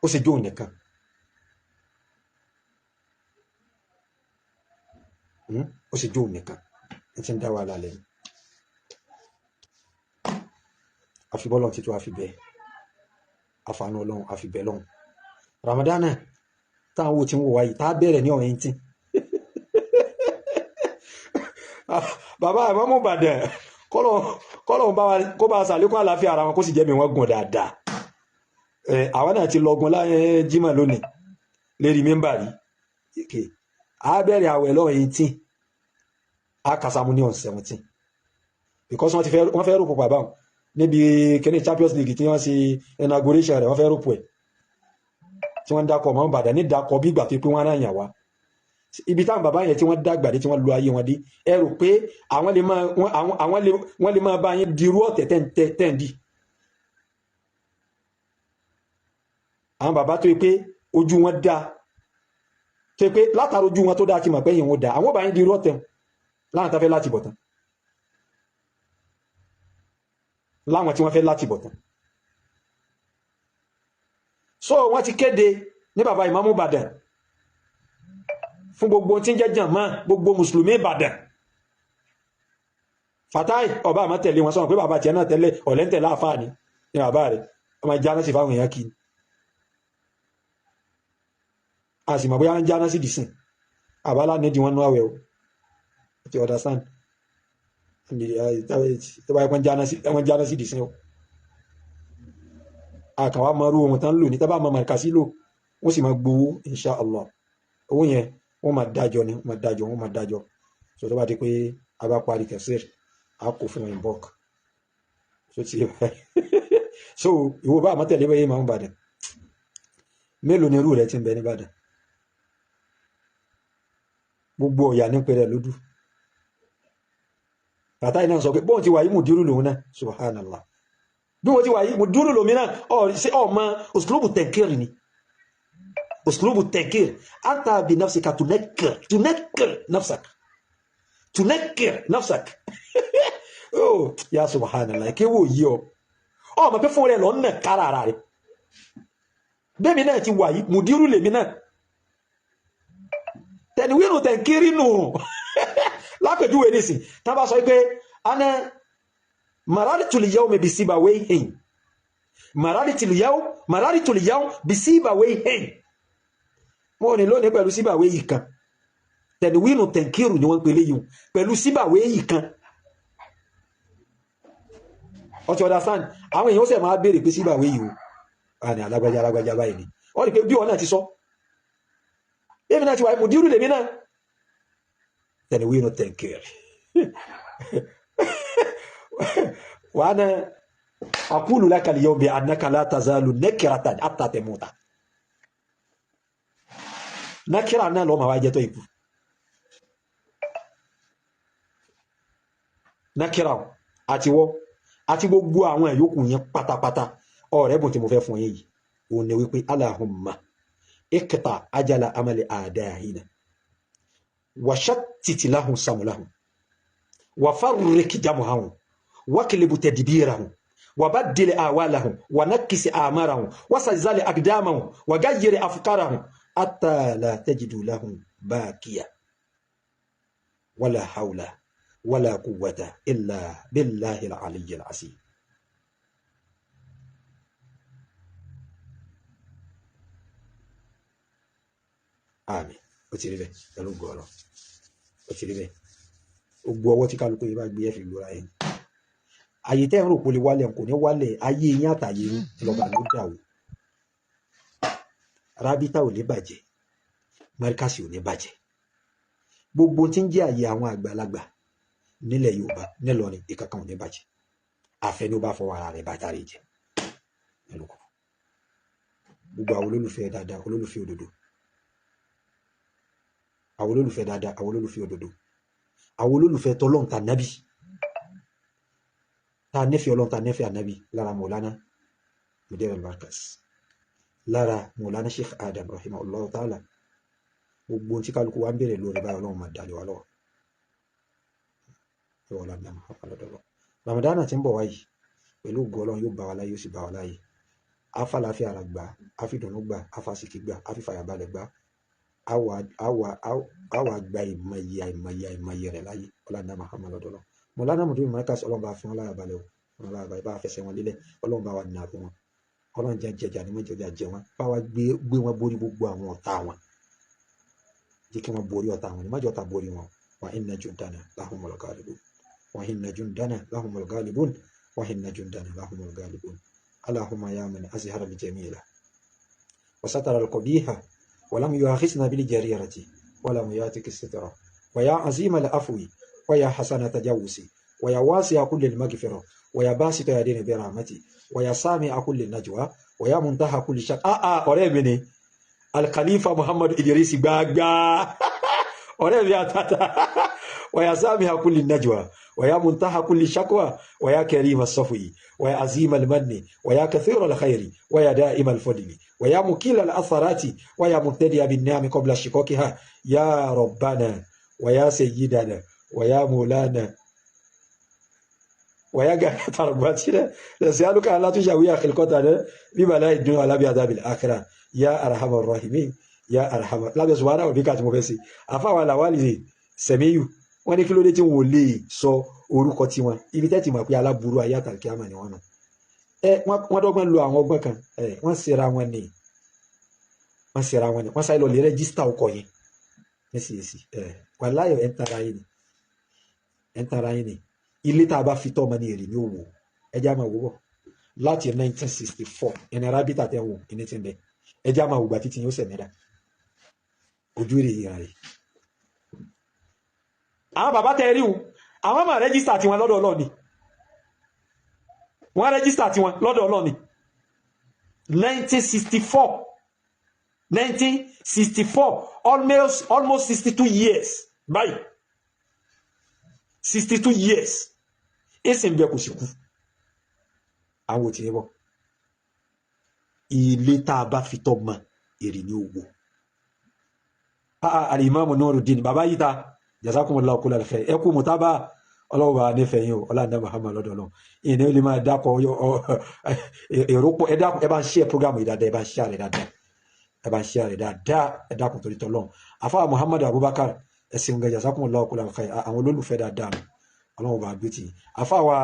Ó sì jó òun nìkan. Ó sì jó òun nìkan. Ẹ ti ń dá wàhálà lẹ́nu. Àfibọ́lọ́run títún àfi bẹ́ẹ̀. Àfààní Ọlọ́run àfi bẹ́ẹ̀ lọ́hùn. Ramadana táwọn owó tí ń wò wáyé tá bẹ̀rẹ̀ ní ọ̀rẹ́ tí. Bàbá Ìmáàmù Ìbàdàn kọ́lọ̀ kó bá sàlékún àlàáfíà ara wọn kó sì jẹ́ mi wọ́n gùn dáadáa. Àwọn náà ti lọ́gun láyé jímọ̀ lónìí lérí mẹ́mbà rí. A bẹ̀rẹ̀ àwẹ̀ lọ́wọ́ 18 a kàsàmù ní on 17 because wọ́n fẹ́ rúpù bàbá wọn níbi kíní Champions League tí wọ́n ṣe inauguration rẹ̀ wọ́n fẹ́ rúpù ẹ̀ tí wọ́n dákọ̀ Ìmáàmù Ìbàdàn ní dákọ̀ bí ìgbà tó pé wọ́n rán yàn wá ibi táwọn bàbá yẹn tí wọ́n dàgbà dé tí wọ́n lo ayé wọn dé ẹ rò pé àwọn lè máa bá yín dirú ọ̀tẹ̀ tẹ́ǹdì. Àwọn bàbá tó yẹ pé ojú wọn dá tó yẹ pé látara ojú wọn tó dá kí mọ̀ pé yìí wọn dá àwọn bá yín dirú ọ̀tẹ̀ láwọn tó fẹ́ láti bọ̀tán láwọn tí wọ́n fẹ́ láti bọ̀tán. So wọ́n ti kéde ní bàbá Ìmáàmù Ìbàdàn fún gbogbo tí ń jẹ́ jàmá gbogbo mùsùlùmí Ìbàdàn. Fatai ọba àmọ́ tẹ̀lé wọn sọ́wọ́n pé bàbá tiẹ̀ náà tẹ́lẹ̀ ọ̀lẹ́ntẹ̀lá àfáà ní bàbá rẹ̀ ọmọ ìjáná sí fáwọn èèyàn kí ni a sì mọ̀ bóyá ń jáná sí dìsìn àbálá nídìí wọn nú àwẹ̀ o ti understand tó bá wọ́n jáná sí dìsìn o àkàwà mọ́rú ohun tán lò ní tàbá mọ́ màkà sí lò wọ́n sì máa gbowó insha Allah owó yẹn wọ́n máa dájọ́ ni wọ́n máa dájọ́ so tó bá di pé a bá parí tafsir a kò fún wọn bọ́ọ̀k so ti so ìwọ bá àmọ́tẹ̀lé bẹ́ẹ̀ Ìmáàmù Ìbàdàn mélòó ni irú rẹ̀ ti ń bẹ ní Ìbàdàn gbogbo ọ̀yà ní pẹ̀rẹ̀ lódú bàtà iná sọ pé bóun ti wà yí mùdírù lòun náà subhanallah bí wọ́n ti wà yí mùdírù lòun náà ọmọ uslubu tankir ni uslubu tankir anta bi nafsika tunakkir nafsak oh ya subhanallah kí wò yí ọmọ pé fún rẹ̀ lọ nà kára ara rẹ̀ bẹ́ẹ̀mi náà ti wà yí mùdírù lèmi náà tẹ̀níwínú tẹ̀nkírí nù lápẹ̀júwé nìsìn tán bá sọ pé ana mararitul yawmi bisibawayhin mararitul yawm bisibawayhin mo ní lónìí pẹ̀lú síbàwéyì kan tẹ̀níwínú tẹ̀nkírù ni wọ́n pèlé yìí pẹ̀lú síbàwéyì kan ọ̀tí understand àwọn èèyàn ó sẹ̀ máa béèrè pé síbàwéyì o a ní alágbájá báyìí ni wọ́n rí pé bí wọ́n náà ti sọ èmi náà ti wà mùdírù lèmi náà تنوين التنكير وأنا أقول لك اليوم بأنك لا تزال نكرة حتى تموت nákírà náà lọ́ọ́ máa wá jẹ́ tó ikú nákírà àti wọ́ àti gbogbo àwọn ìyókù yẹn pátápátá ọ̀rẹ́ bùn tí mo fẹ́ fún yín yìí òun ni wípé Allahumma iqta ajala amali a'da'ina wa shattit lahum samlahum wa farriq jam'ahum wa qlib tadbirahum wa baddil awalahum wa nakkis a'marahum wa salzal aqdamahum wa ghayyir afkarahum hatta la tajidu lahum baqiya wala hawla wala quwwata illa billahi al-aliyyil azim. Àmín. Ó ti rí bẹ́ẹ̀ pẹ̀lú gọ́ọ̀rọ̀. Ó ti rí bẹ́ẹ̀. Gbogbo ọwọ́ tí kálukú yìí bá gbé ẹ̀fì lóra yẹn. Ayé tẹ́ ń rò kó lè wálẹ̀ kò ní wálẹ̀ ayé yín àtàyè yín lọ́ba ló dà o. Rábítà ò ní bàjẹ́. Mẹ́ríkàsì ò ní bàjẹ́. Gbogbo tí ń jẹ́ àyè àwọn àgbàlagbà nílẹ̀ Yorùbá nílọrin ìkankan ò ní bàjẹ́. Àfẹ́ ni ó bá fọwọ́ ara rẹ̀ bàtà rẹ̀ jẹ́. Gbogbo àwọn olólùfẹ́ dáadáa olólùfẹ́ òdodo. Àwọn olólùfẹ́ dáadáa àwọn olólùfẹ́ òdodo àwọn olólùfẹ́ tọlọ́run ta nábì ta nífẹ̀ẹ́ Ọlọ́run ta nífẹ̀ẹ́ ànábì lára Maulana Mudir al-Markaz lára Maulana Sheikh Adam rahimahullah ta'ala gbogbo tí kálukú wa ń bèrè lórí báyọ̀ Ọlọ́run máa dàlẹ́ wa lọ́wọ́ Ramadan ti ń bọ̀ wáyìí pẹ̀lú ògo Ọlọ́run yóò bá wa láyé yóò sì bá wa láyé afálàáfíà ara gbà afídùnnú gbà afásìkí gbà afífàyàbalẹ̀ gbà awa gba ìmọ̀ye rẹ̀ láyé ọlọ́dún Muhammad lọ́dọ̀ọ́lọ́ Maulana Mudir al-Markaz Ọlọ́run bá fún ọláyà balẹ̀ wọn láyà balẹ̀ bá fẹsẹ̀ wọn lílẹ̀ Ọlọ́run bá wà nínú àbọ̀ wọn Ọlọ́run jẹ́ jẹjà ní mọ́jọ́jà jẹ wọn bá wa gbé wọn borí gbogbo àwọn ọ̀tá wọn jẹ́ kí wọ́n borí ọ̀tá wọn ní mọ́jọ́ ọ̀tá borí wọn wa inna jundana lahumul ghalibun wa inna jundana lahumul ghalibun wa inna jundana lahumul ghalibun Allahumma ya man azhara al-jamila wa satara al-qabiha ولم يؤاخذنا بالجريرة ولم ياتك السترة ويا عظيم العفو ويا حسن التجاوز ويا واسع كل المغفرة ويا باسط يدين برحمتي ويا سامع كل النجوى ويا منتهى كل شك ọ̀rẹ́ mi ni الخليفة محمد إدريس gbagba ọ̀rẹ́ mi àtàtà ويا سامع كل النجوى ويا منتهى كل شكوى ويا كريم الصفي ويا عظيم المن ويا كثير الخير ويا دائم الفضل ويا مكيل الأثرات ويا مبتدئ بالنعم قبل شقوقها يا ربنا ويا سيدنا ويا مولانا ويا غاية رغبتنا نسألك أن لا تشوي خلقتنا ببلاء الدنيا ولا بعذاب الآخرة يا أرحم الراحمين يا أرحم لا بسوانا وبكات مفسي أفا ولا والدي سميو wọ́n ní kí ló dé tí wọ́n lè sọ orúkọ tí wọ́n ibi tẹ́ ti mọ̀ pé aláburú ayé àtàkì àmà ni wọ́n nù wọ́n dọ́gbọ́n lo àwọn ọgbọ́n kan wọ́n ṣera wọn ni wọ́n sáré lọ lè rẹ́gísítà ọkọ̀ yẹn nísìsiyìí wà láyọ̀ ẹ̀ ń tara yín ni ilé tá a bá fi tọ́ ọmọ ní èrè ní òwò ẹjẹ́ àmà òwò bọ̀ láti 1964 ẹni rábítà tẹ́ wò ẹni tí ń bẹ ẹjẹ́ àmà ògbà títí yóò sẹ̀mẹ́dà ojú èrè ìhà rẹ̀ àwọn bàbá tẹ́ rí wọn àwọn máa rẹ́gísítà tí wọn lọ́dọ̀ Ọlọ́run ni wọ́n rẹ́gísítà tí wọn lọ́dọ̀ Ọlọ́run ni 1964 almost 62 years báyìí 62 years ẹsẹ̀ ń bẹ kò sí kú àwọn òtí ẹbọ ilé tá a bá fi tọ́ mọ èrè ní owó Al-Imam Nuruddin bàbá yìí ta jazakumullahu kullal khair ẹ kú mutaba Ọlọ́run bá nífẹ̀ẹ́ yín o ọlọ́dún Muhammad lọ́dọ̀ Ọlọ́run ìní ó lè máa dákọ̀ èrò pọ̀ ẹ bá ń ṣe programu yìí dáadáa ẹ bá ń ṣe àrẹ dáadáa ẹ dákun torí tọ́lọ́run àfáà Muhammad Abubakar ẹ̀sìn gẹ̀ jazakumullahu kullal khair àwọn olólùfẹ́ dáadáa nù Ọlọ́run bá gbé tì í àfáà wa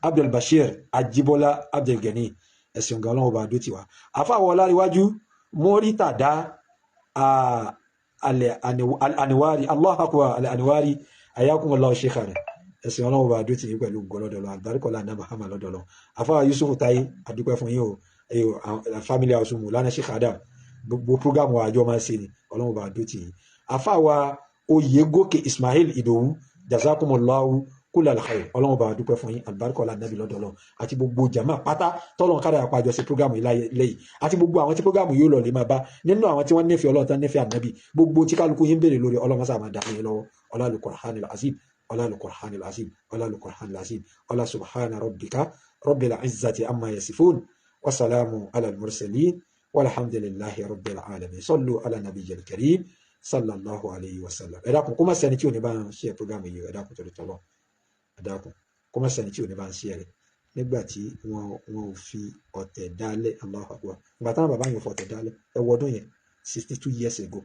Abdul Bashir Ajibola Abdul Gani ẹ̀sìn gẹ̀ Ọlọ́run bá gbé tì wá àfáà wa Ọláríwájú Muritada Al-Anwari Allahu akbar Al-Anwari ayakumullahu sheikhana ẹ̀sìn Ọlọ́run bá dúró tì yín pẹ̀lú gbọ́lọ́dọ̀lọ́ àgbáríkọ̀lá náà Muhammad lọ́dọ̀lọ́ afáwà Yusuf Taye adúpẹ́ fún yín o family house Maulana Sheikh Adam gbogbo program wa àjọ máa ń ṣe ni Ọlọ́run bá dúró tì yín afáwà Oyègòkè Ismail Ìdòwú jazakumullahu kúlẹ̀ àlàkàyè ọlọ́run bá dúpẹ́ fún yín àlùbáríkà ọ̀la nàbí lọ́dọ̀ ọlọ́run àti gbogbo jàmá pátá tọ́lọ́run kára àpàjọ sí prógámù yìí lẹ́yìn àti gbogbo àwọn tí prógámù yóò lọ lè máa bá nínú àwọn tí wọ́n nífẹ̀ẹ́ ọlọ́run tán nífẹ̀ẹ́ ànábì gbogbo tí kálukú yín béèrè lórí ọlọ́run sáà máa dà yín lọ́wọ́ ọlá al-Qur'anil azim ọlá al-Qur'anil azim ọlá al-Qur'anil azim ọlá subhana rabbika rabbil izzati amma yasifun wa salamun ala al-mursalin walhamdulillahi rabbil alamin sallu ala nabiyyil karim sallallahu alayhi wa sallam. Ẹ dákun kó má sẹ́ni tí ò ní bá ń ṣe prógámù yìí ẹ dákun torí tọ́lọ́ ẹ dákun kó má sẹ́ni tí ò ní bá ń ṣe rẹ̀ nígbà tí wọn ò fi ọ̀tẹ̀ dálẹ̀ Allahu Akbar ìgbà táwọn bàbá yẹn fọ ọ̀tẹ̀ dálẹ̀ ẹ wọ ọdún yẹn 62 years ago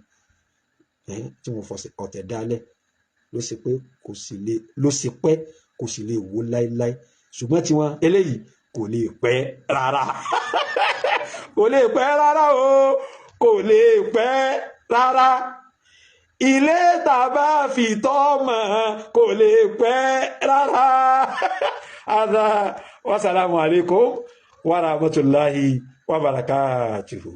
tí wọn fọ ọ̀tẹ̀ dálẹ̀ ló ṣe pé kò sì lè wó láéláé ṣùgbọ́n tí wọn eléyìí kò lè pẹ́ rárá kò lè pẹ́ rárá o kò lè pẹ́ rárá ilé tàbá fi tọ́mọ̀ kò lè pẹ́ rárá. Wassalamu alaikum wa rahmatullahi wa barakatuhu.